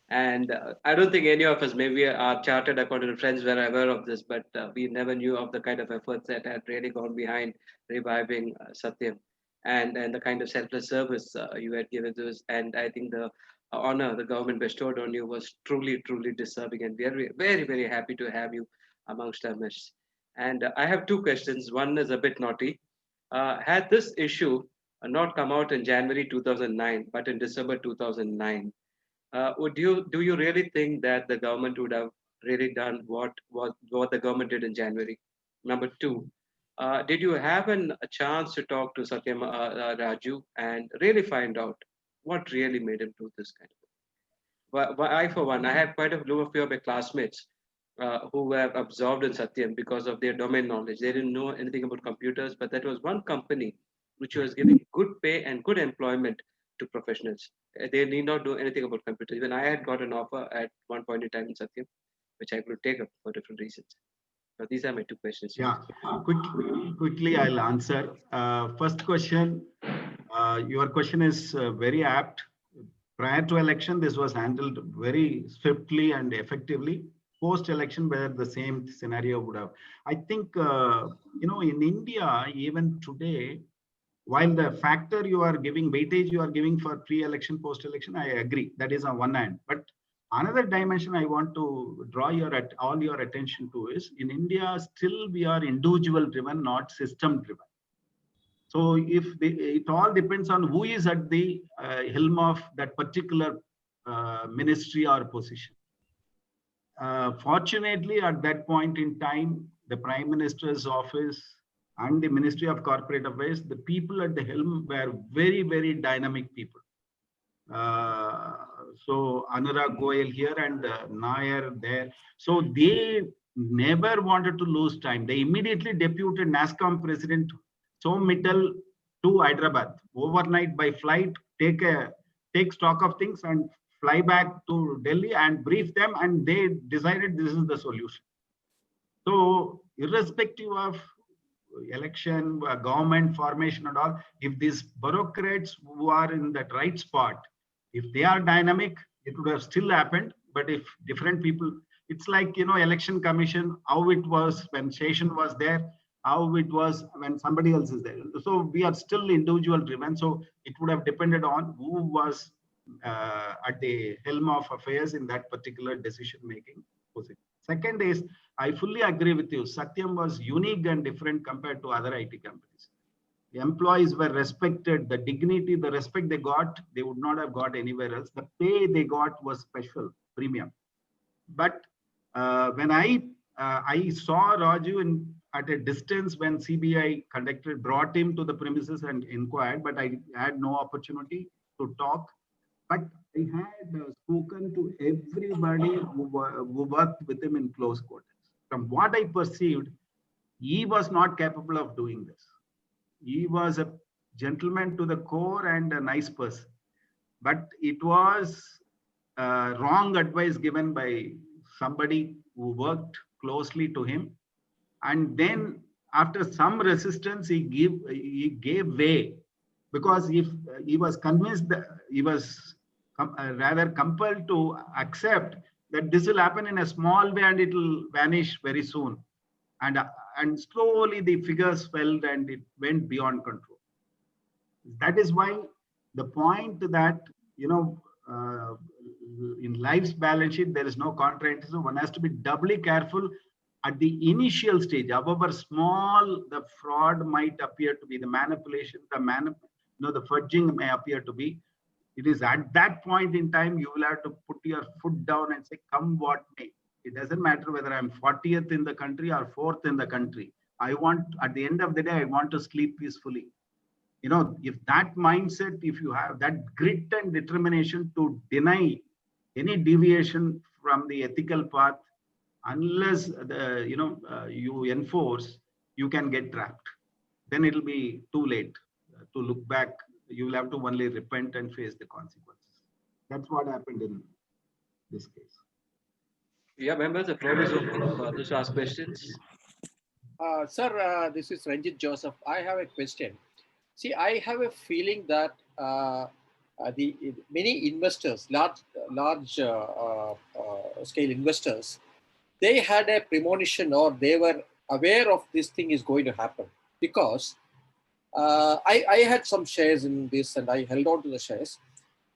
And I don't think any of us, maybe our chartered accountant friends, were aware of this, but we never knew of the kind of efforts that had really gone behind reviving Satyam, and the kind of selfless service you had given to us. And I think the honor the government bestowed on you was truly, truly deserving. And we are very, very happy to have you amongst our midst. And I have two questions. One is a bit naughty. Had this issue not come out in January 2009, but in December 2009, would you do you really think that the government would have really done what the government did in January? Number two, did you have a chance to talk to Satyam Raju and really find out what really made him do this kind of thing? I, for one, I had quite a few of my classmates who were absorbed in Satyam because of their domain knowledge. They didn't know anything about computers, but that was one company which was giving good pay and good employment to professionals. They need not know anything about computers. Even I had got an offer at one point in time in Satyam, which I could take up for different reasons. So these are my two questions. Yeah, quickly I'll answer. First question, your question is very apt. Prior to election, this was handled very swiftly and effectively. Post-election, where the same scenario would have. I think, in India, even today, while the factor you are giving, weightage you are giving for pre-election, post-election, I agree. That is on one hand. But another dimension I want to draw all your attention to is, in India, still we are individual driven, not system driven. So it all depends on who is at the helm of that particular ministry or position. Fortunately, at that point in time, the Prime Minister's office and the Ministry of Corporate Affairs, the people at the helm were very, very dynamic people. So Anurag Goyal here and Nair there. So they never wanted to lose time. They immediately deputed NASSCOM President Som Mittal to Hyderabad overnight by flight, take stock of things and fly back to Delhi and brief them, and they decided this is the solution. So irrespective of election, government formation and all, if these bureaucrats who are in that right spot, if they are dynamic, it would have still happened. But if different people, it's like, election commission, how it was when Session was there, how it was when somebody else is there. So we are still individual driven. So it would have depended on who was at the helm of affairs in that particular decision making position. Second is, I fully agree with you. Satyam was unique and different compared to other IT companies. The employees were respected, the dignity, the respect they got, they would not have got anywhere else. The pay they got was special, premium. But when I saw Raju at a distance when CBI brought him to the premises and inquired, but I had no opportunity to talk. But I had spoken to everybody who worked with him in close quarters. From what I perceived, he was not capable of doing this. He was a gentleman to the core and a nice person. But it was wrong advice given by somebody who worked closely to him. And then after some resistance, he gave way, because if he was convinced that he was rather compelled to accept that this will happen in a small way and it will vanish very soon. And slowly the figures fell and it went beyond control. That is why the point that, in life's balance sheet, there is no contraindication. One has to be doubly careful at the initial stage. However small the fraud might appear to be, the manipulation, the fudging may appear to be, it is at that point in time you will have to put your foot down and say, come what may. It doesn't matter whether I'm 40th in the country or 4th in the country. At the end of the day, I want to sleep peacefully. If that mindset, if you have that grit and determination to deny any deviation from the ethical path, unless you enforce, you can get trapped. Then it'll be too late to look back. You will have to only repent and face the consequences. That's what happened in this case. Yeah, members, the floor is open for others to ask questions. Sir, this is Ranjit Joseph. I have a question. See, I have a feeling that the many investors, large scale investors, they had a premonition or they were aware of this thing is going to happen because I had some shares in this and I held on to the shares.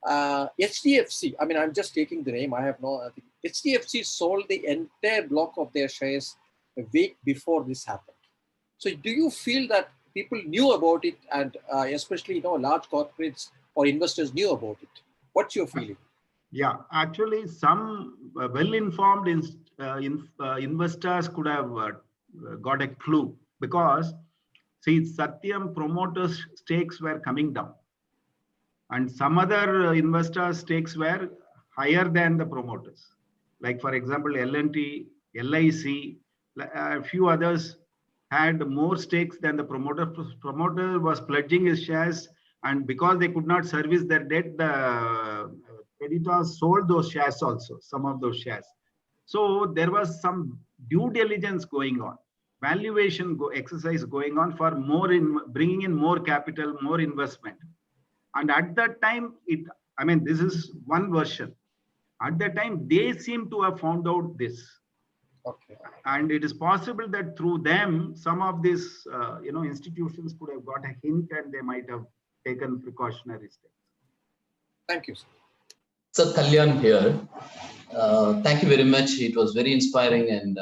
HDFC, I mean, I'm just taking the name. I have no, I think HDFC sold the entire block of their shares a week before this happened. So do you feel that people knew about it and especially, large corporates or investors knew about it? What's your feeling? Yeah, actually, some well-informed investors could have got a clue because, see, Satyam promoters' stakes were coming down, and some other investors' stakes were higher than the promoters. Like, for example, L&T, LIC, a few others had more stakes than the promoter. Promoter was pledging his shares, and because they could not service their debt, the creditors sold those shares also, some of those shares. So there was some due diligence going on, valuation exercise going on for bringing in more capital, more investment. And at that time, this is one version. At that time, they seem to have found out this. Okay. And it is possible that through them, some of these, institutions could have got a hint and they might have taken precautionary steps. Thank you, sir. So Kalyan here. Thank you very much. It was very inspiring, and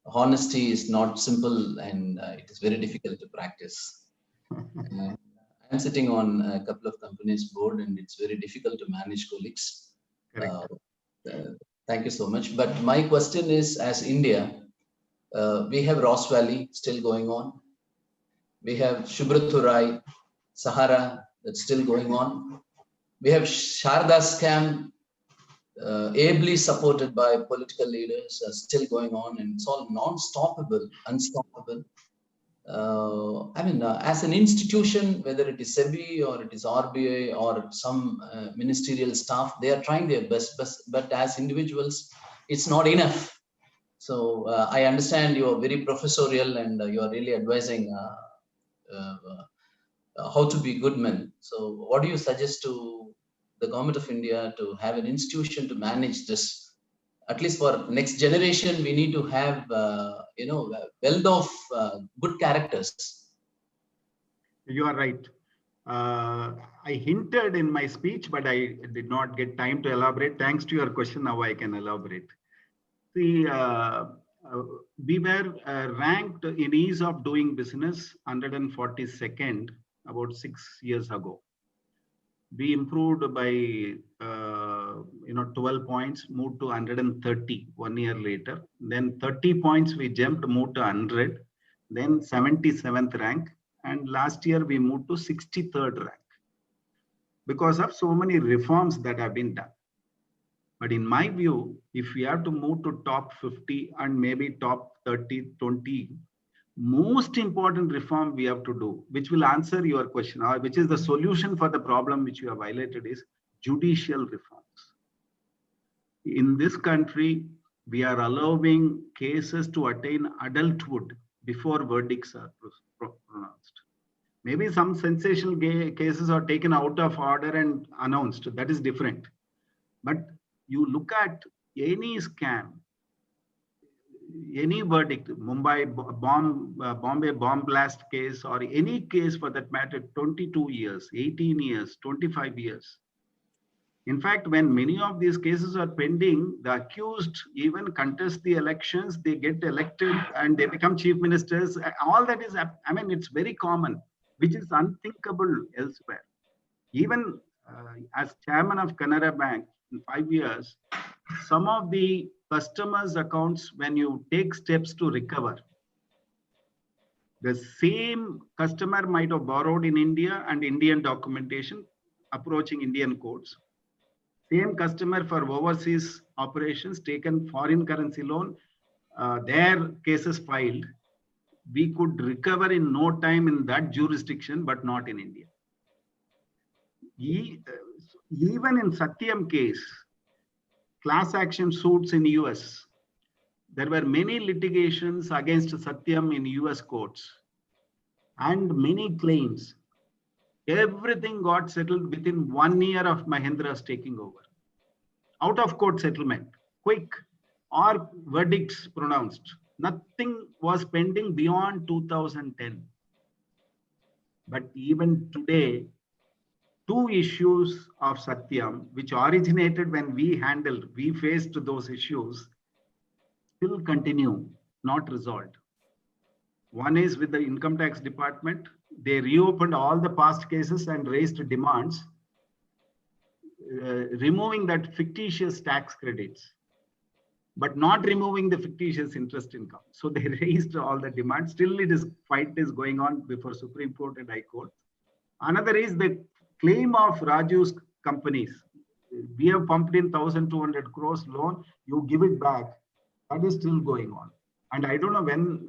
honesty is not simple, and it is very difficult to practice. I'm sitting on a couple of companies' board, and it's very difficult to manage colleagues. Thank you so much. But my question is, as India, we have Ross Valley still going on. We have Shubrathurai, Sahara, that's still going on. We have Sharda scam, ably supported by political leaders, still going on, and it's all non-stoppable, unstoppable. As an institution, whether it is SEBI or it is RBI or some ministerial staff, they are trying their best, but as individuals, it's not enough. So I understand you are very professorial and you are really advising how to be good men. So what do you suggest to the government of India to have an institution to manage this? At least for next generation, we need to have, wealth of good characters. You are right. I hinted in my speech, but I did not get time to elaborate. Thanks to your question, now I can elaborate. See, we were ranked in ease of doing business 142nd about 6 years ago. We improved by 12 points, moved to 130 1 year later. Then 30 points we jumped, moved to 100, then 77th rank, and last year we moved to 63rd rank because of so many reforms that have been done. But in my view, if we have to move to top 50 and maybe top 30, 20, most important reform we have to do, which will answer your question, or which is the solution for the problem which you have highlighted, is judicial reforms. In this country, we are allowing cases to attain adulthood before verdicts are pronounced. Maybe some sensational cases are taken out of order and announced. That is different. But you look at any scam, any verdict, Bombay bomb blast case, or any case for that matter, 22 years, 18 years, 25 years. In fact, when many of these cases are pending, the accused even contest the elections, they get elected and they become chief ministers. All that is, it's very common, which is unthinkable elsewhere. Even as chairman of Canara Bank in 5 years, some of the customers' accounts, when you take steps to recover, the same customer might have borrowed in India and Indian documentation approaching Indian courts. Same customer for overseas operations taken foreign currency loan, their cases filed. We could recover in no time in that jurisdiction, but not in India. even in Satyam case, class action suits in US, there were many litigations against Satyam in US courts and many claims. Everything got settled within 1 year of Mahindra's taking over. Out of court settlement, quick, or verdicts pronounced. Nothing was pending beyond 2010. But even today, two issues of Satyam, which originated when we faced those issues, still continue, not resolved. One is with the income tax department. They reopened all the past cases and raised demands, removing that fictitious tax credits, but not removing the fictitious interest income. So they raised all the demands. Still, fight is going on before Supreme Court and High Court. Another is the claim of Raju's companies. We have pumped in 1,200 crores loan. You give it back. That is still going on. And I don't know when.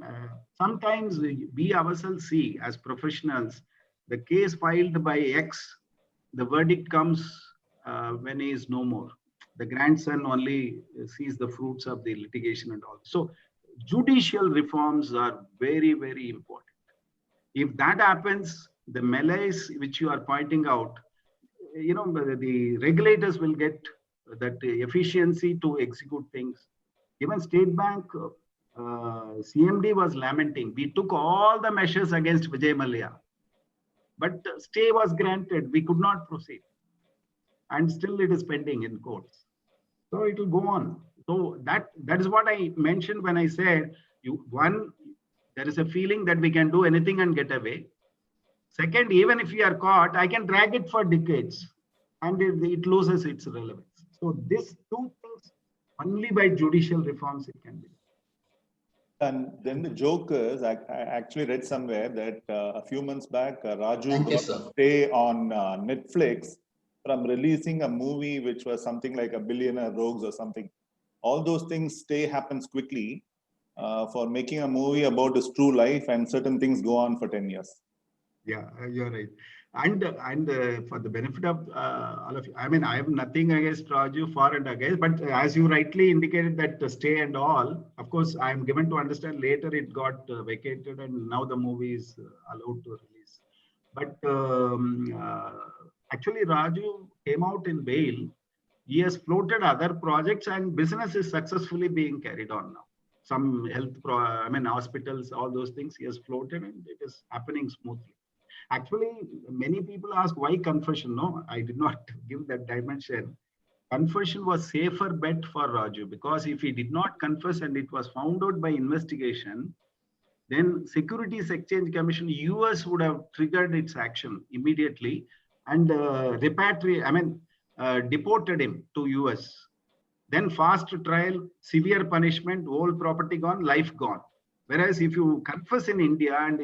Sometimes we ourselves see as professionals the case filed by X. The verdict comes when he is no more. The grandson only sees the fruits of the litigation and all. So judicial reforms are very, very important. If that happens, the malaise which you are pointing out, the regulators will get that efficiency to execute things. Even State Bank, CMD was lamenting. We took all the measures against Vijay Mallya, but stay was granted. We could not proceed. And still it is pending in courts. So it will go on. So that is what I mentioned when I said, there is a feeling that we can do anything and get away. Second, even if we are caught, I can drag it for decades and it loses its relevance. So these two things, only by judicial reforms it can be. And then the joke is, I actually read somewhere that a few months back, Raju got a stay on Netflix from releasing a movie which was something like a Billionaire Rogues or something. All those things happens quickly for making a movie about his true life, and certain things go on for 10 years. Yeah, you're right. And for the benefit of all of you, I mean, I have nothing against Raju, for and against, but as you rightly indicated that stay and all, of course, I am given to understand later it got vacated and now the movie is allowed to release. But actually, Raju came out in bail. He has floated other projects and business is successfully being carried on now. Some hospitals, all those things he has floated and it is happening smoothly. Actually, many people ask why confession. No, I did not give that dimension. Confession was safer bet for Raju, because if he did not confess and it was found out by investigation, then Securities Exchange Commission US would have triggered its action immediately and deported him to US. Then fast trial, severe punishment, whole property gone, life gone. Whereas if you confess in India and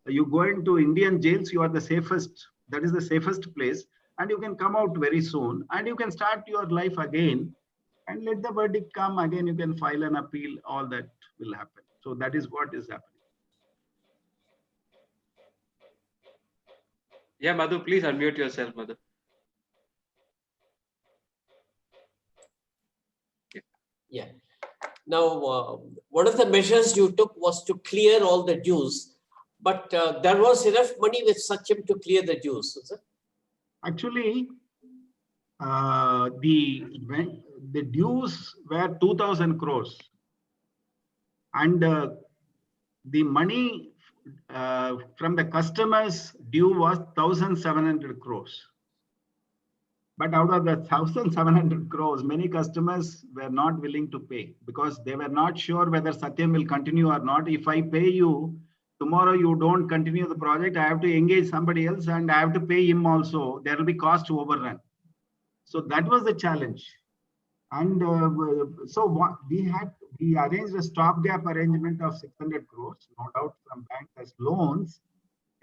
you go into Indian jails, you are the safest. That is the safest place. And you can come out very soon and you can start your life again and let the verdict come again. You can file an appeal. All that will happen. So that is what is happening. Yeah, Madhu, please unmute yourself, Madhu. Yeah. Now, one of the measures you took was to clear all the dues, but there was enough money with Satyam to clear the dues, is it? Actually, the dues were 2,000 crores, and the money from the customers due was 1,700 crores. But out of the 1,700 crores, many customers were not willing to pay because they were not sure whether Satyam will continue or not. If I pay you, tomorrow you don't continue the project, I have to engage somebody else and I have to pay him also. There will be cost to overrun. So that was the challenge. And we arranged a stopgap arrangement of 600 crores, no doubt from banks as loans,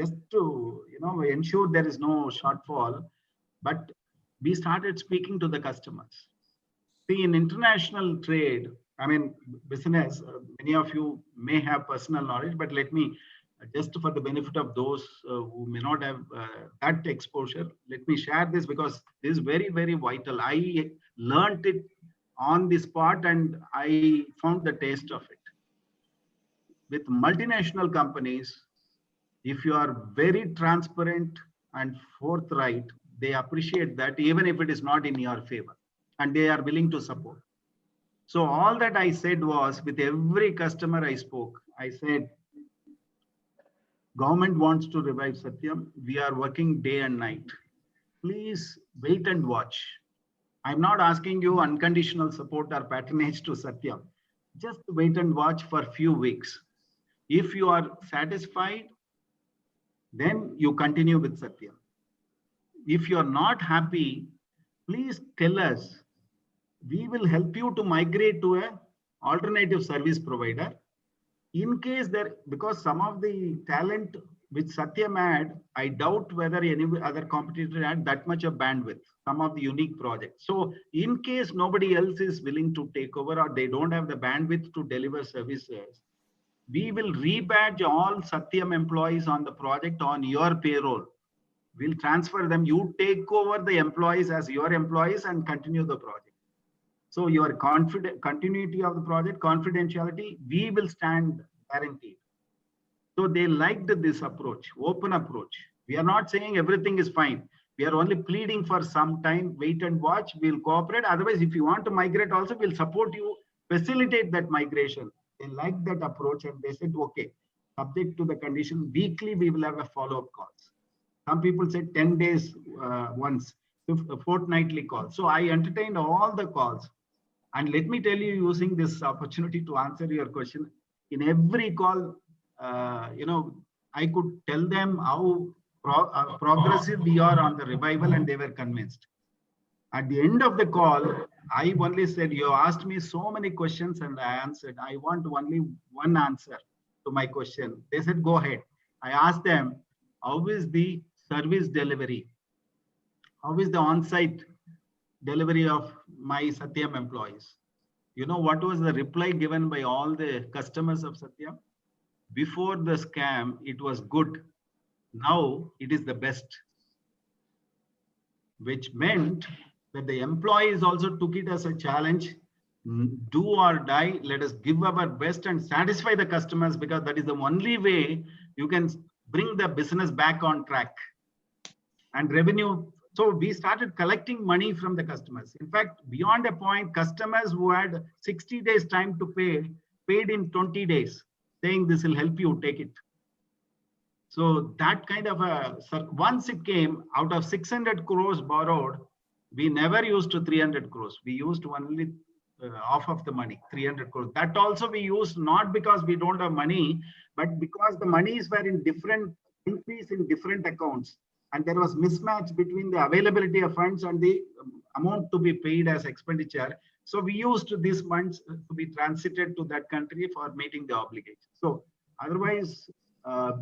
just to ensure there is no shortfall. But we started speaking to the customers. See, in international trade, business, many of you may have personal knowledge, but let me just for the benefit of those who may not have that exposure, let me share this because this is very, very vital. I learned it on the spot and I found the taste of it. With multinational companies, if you are very transparent and forthright, they appreciate that even if it is not in your favor, and they are willing to support. So all that I said was, with every customer I spoke, I said, government wants to revive Satyam. We are working day and night. Please wait and watch. I'm not asking you unconditional support or patronage to Satyam. Just wait and watch for a few weeks. If you are satisfied, then you continue with Satyam. If you are not happy, please tell us. We will help you to migrate to an alternative service provider. In case there, because some of the talent which Satyam had, I doubt whether any other competitor had that much of bandwidth, some of the unique projects. So in case nobody else is willing to take over or they don't have the bandwidth to deliver services, we will rebadge all Satyam employees on the project on your payroll. We'll transfer them. You take over the employees as your employees and continue the project. So your continuity of the project, confidentiality, we will stand guaranteed. So they liked this approach, open approach. We are not saying everything is fine. We are only pleading for some time, wait and watch, we'll cooperate. Otherwise, if you want to migrate also, we'll support you, facilitate that migration. They liked that approach and they said, okay, subject to the condition, weekly we will have a follow-up calls. Some people said 10 days once, fortnightly calls. So I entertained all the calls. And let me tell you, using this opportunity to answer your question, in every call, I could tell them how progressive we are on the revival, and they were convinced. At the end of the call, I only said, you asked me so many questions and I answered. I want only one answer to my question. They said, go ahead. I asked them, how is the service delivery? How is the on-site delivery of my Satyam employees? You know what was the reply given by all the customers of Satyam? Before the scam, it was good. Now it is the best. Which meant that the employees also took it as a challenge. Do or die, let us give our best and satisfy the customers, because that is the only way you can bring the business back on track. And revenue. So we started collecting money from the customers. In fact, beyond a point, customers who had 60 days time to pay, paid in 20 days, saying this will help you, take it. So that kind of once it came out of 600 crores borrowed, we never used to 300 crores. We used only half of the money, 300 crores. That also we used not because we don't have money, but because the monies were in different countries in different accounts. And there was mismatch between the availability of funds and the amount to be paid as expenditure. So we used these funds to be transited to that country for meeting the obligation. So otherwise,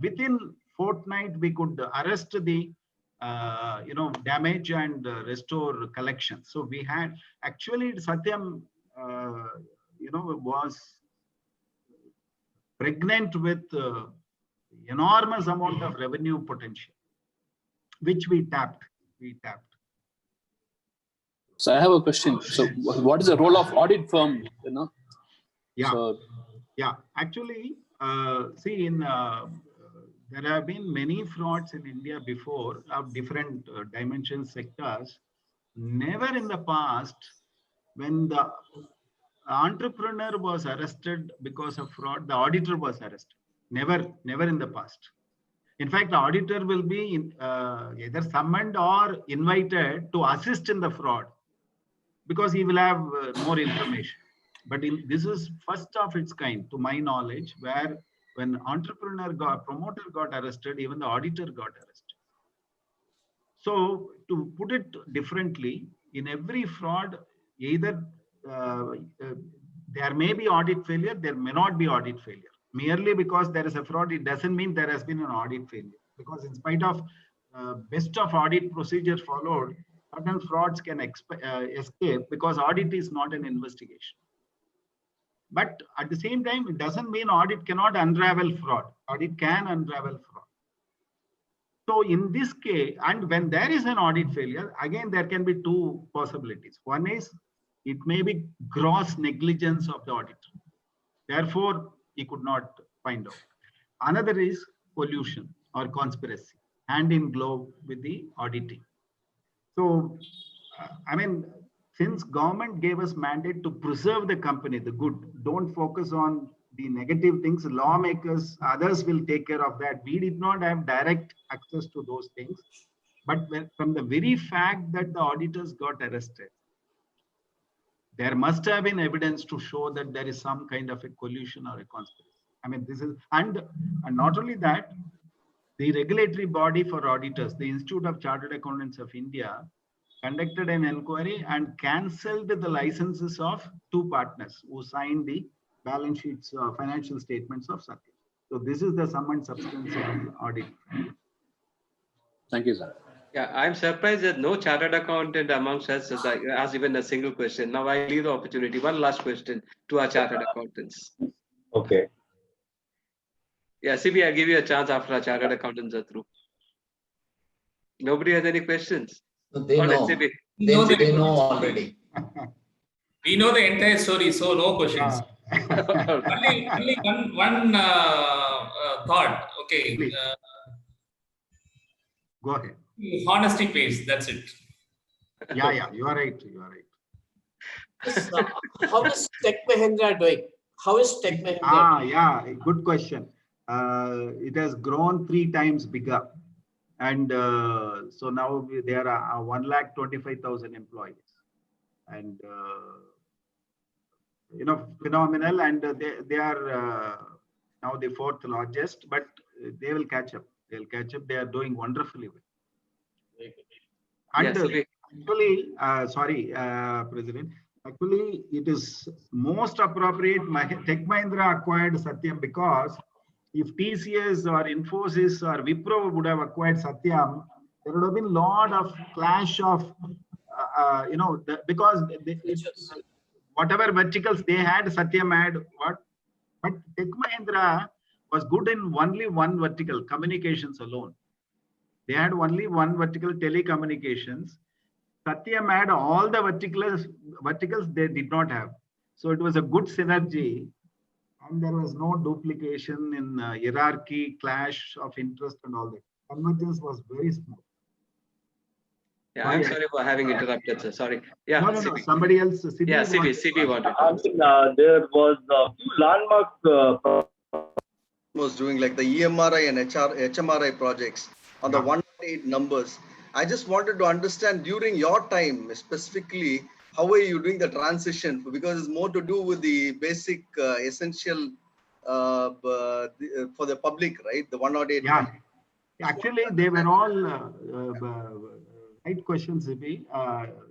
within fortnight, we could arrest the damage and restore collections. So we had actually Satyam, was pregnant with enormous amount of revenue potential, which we tapped. So I have a question. So what is the role of audit firm? Yeah. So, yeah. Actually, see, there have been many frauds in India before of different dimensions, sectors. Never in the past, when the entrepreneur was arrested because of fraud, the auditor was arrested. Never in the past. In fact, the auditor will be either summoned or invited to assist in the fraud because he will have more information. But this is first of its kind, to my knowledge, where when promoter got arrested, even the auditor got arrested. So to put it differently, in every fraud, either there may be audit failure, there may not be audit failure. Merely because there is a fraud, it doesn't mean there has been an audit failure. Because in spite of best of audit procedures followed, certain frauds can escape because audit is not an investigation. But at the same time, it doesn't mean audit cannot unravel fraud. Audit can unravel fraud. So in this case, and when there is an audit failure, again, there can be two possibilities. One is it may be gross negligence of the auditor. Therefore, he could not find out. Another is collusion or conspiracy, hand in glove with the auditing. So, I mean, since government gave us mandate to preserve the company, the good, don't focus on the negative things, lawmakers, others will take care of that. We did not have direct access to those things. But from the very fact that the auditors got arrested, there must have been evidence to show that there is some kind of a collusion or a conspiracy. I mean, this is, and not only that, the regulatory body for auditors, the Institute of Chartered Accountants of India, conducted an inquiry and cancelled the licenses of two partners who signed the balance sheets, financial statements of Satyam. So this is the sum and substance of the audit. Thank you, sir. Yeah, I'm surprised that no chartered accountant amongst us has asked even a single question. Now I leave the opportunity. One last question to our chartered accountants. Okay. Yeah, CB, I'll give you a chance after our chartered accountants are through. Nobody has any questions? They know. CB. They know already. We know the entire story, so no questions. only one thought. Okay. Go ahead. Honesty pays. That's it. Yeah, you are right. You are right. How is Tech Mahindra doing? How is Tech Mahindra? Yeah, good question. It has grown 3 times bigger. And so now there are 125,000 employees. And, you know, phenomenal. And they are now the 4th largest, but they will catch up. They'll catch up. They are doing wonderfully well. And Yes, actually, sorry, President, actually, it is most appropriate. Tech Mahindra acquired Satyam because if TCS or Infosys or Wipro would have acquired Satyam, there would have been a lot of clash of, you know, because whatever verticals they had, Satyam had what? But Tech Mahindra was good in only one vertical, communications alone. They had only one vertical, telecommunications. Satyam had all the verticals they did not have. So it was a good synergy. And there was no duplication in hierarchy, clash of interest and all that. Convergence was very smooth. Yeah, I'm sorry for having interrupted, sir. Sorry. Yeah, No, somebody else. CB wanted. I mean, there was a few landmark was doing like the EMRI and HMRI projects on the 108 numbers. I just wanted to understand during your time specifically, how are you doing the transition? Because it's more to do with the basic essential for the public, right? The 108. Yeah, actually, they were all right questions, Zibi.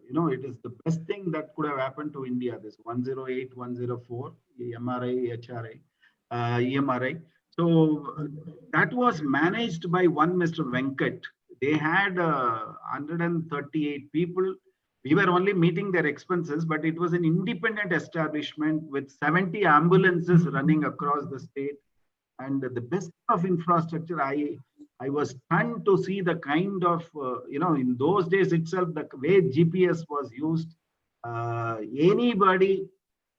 You know, it is the best thing that could have happened to India. This 108, 104, MRI, HRI, EMRI. So that was managed by one Mr. Venkat. They had 138 people. We were only meeting their expenses, but it was an independent establishment with 70 ambulances running across the state. And the best of infrastructure, I was stunned to see the kind of, you know, in those days itself, the way GPS was used. Anybody,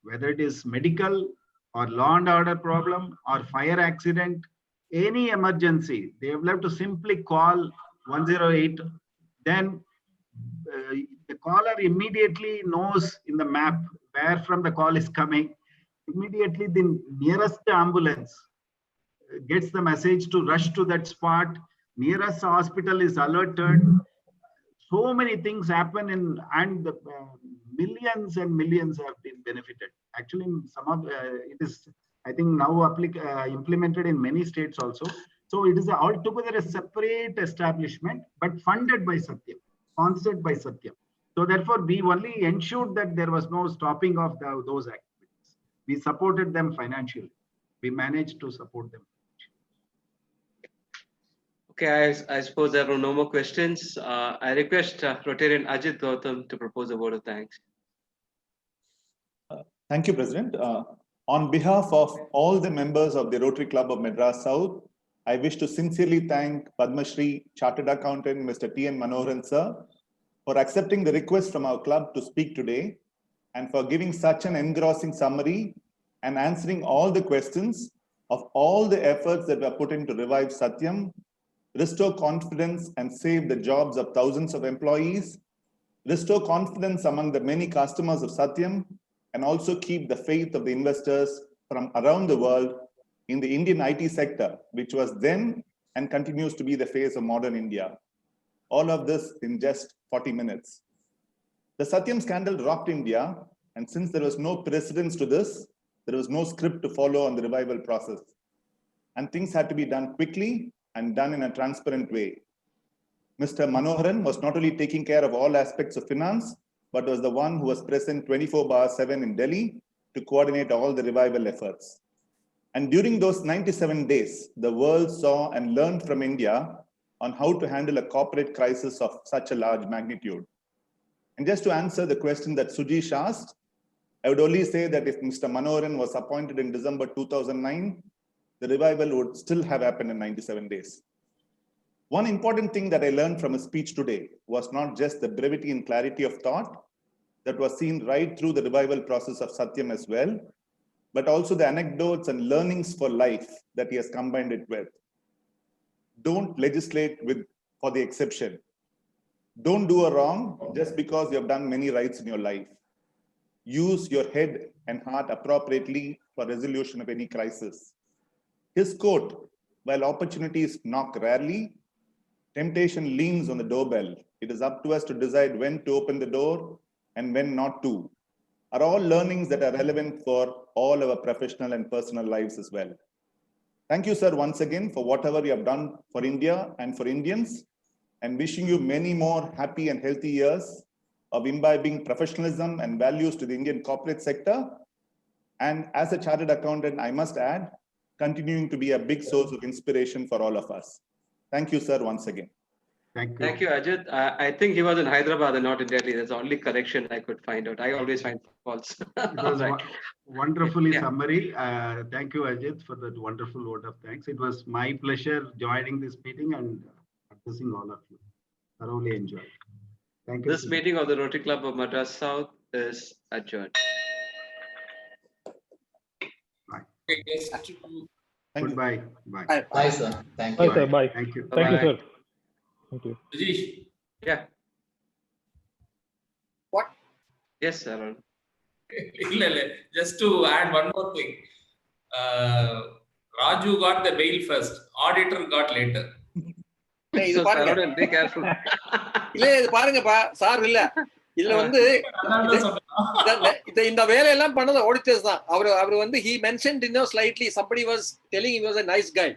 whether it is medical or law and order problem or fire accident, any emergency, they will have to simply call 108. Then the caller immediately knows in the map where from the call is coming. Immediately the nearest ambulance gets the message to rush to that spot. Nearest hospital is alerted. So many things happen and the millions and millions have been benefited. Actually, some of it is, I think, now implemented in many states also. So it is altogether a separate establishment, but funded by Satyam, sponsored by Satyam. So therefore, we only ensured that there was no stopping of those activities. We supported them financially. We managed to support them. Okay, I suppose there are no more questions. I request Rotarian Ajit Gautam to propose a vote of thanks. Thank you, President. On behalf of all the members of the Rotary Club of Madras South, I wish to sincerely thank Padma Shri Chartered Accountant Mr. T.N. Manoharan sir for accepting the request from our club to speak today and for giving such an engrossing summary and answering all the questions of all the efforts that were put in to revive Satyam, restore confidence and save the jobs of thousands of employees, restore confidence among the many customers of Satyam, and also keep the faith of the investors from around the world in the Indian IT sector, which was then and continues to be the face of modern India. All of this in just 40 minutes. The Satyam scandal rocked India, and since there was no precedence to this, there was no script to follow on the revival process. And things had to be done quickly and done in a transparent way. Mr. Manoharan was not only taking care of all aspects of finance, but was the one who was present 24/7 in Delhi to coordinate all the revival efforts. And during those 97 days, the world saw and learned from India on how to handle a corporate crisis of such a large magnitude. And just to answer the question that Sujish asked, I would only say that if Mr. Manoharan was appointed in December 2009, the revival would still have happened in 97 days. One important thing that I learned from his speech today was not just the brevity and clarity of thought that was seen right through the revival process of Satyam as well, but also the anecdotes and learnings for life that he has combined it with. Don't legislate for the exception. Don't do a wrong just because you have done many rights in your life. Use your head and heart appropriately for resolution of any crisis. His quote, while opportunities knock rarely, temptation leans on the doorbell. It is up to us to decide when to open the door and when not to, are all learnings that are relevant for all our professional and personal lives as well. Thank you, sir, once again for whatever you have done for India and for Indians, and wishing you many more happy and healthy years of imbibing professionalism and values to the Indian corporate sector. And as a chartered accountant, I must add, continuing to be a big source of inspiration for all of us. Thank you, sir, once again. Thank you. Thank you, Ajit. I think he was in Hyderabad and not in Delhi. That's the only correction I could find out. I always find faults. It was Right. wonderfully Yeah. summary. Thank you, Ajit, for that wonderful vote of thanks. It was my pleasure joining this meeting and addressing all of you. Thoroughly enjoyed. Thank you. This meeting of the Rotary Club of Madras South is adjourned. Okay, just to Thank you. Goodbye. Bye. Bye. Bye, sir. Thank Bye, you. sir. Bye. Thank you. Thank you, Bye-bye. sir. Thank you. Rajesh, Yeah. What? Yes, Arun. just to add one more thing. Raju got the bail first, auditor got later. Hey, இது So, பாருங்க. Arun, be careful. இல்ல இது பாருங்கப்பா sir இல்ல இதுல வந்து அதான் சொன்னேன். இந்த வேலையெல்லாம் பண்ணது ஆடிட்டர்ஸ் தான். அவர் வந்து he mentioned slightly somebody was telling he was a nice guy.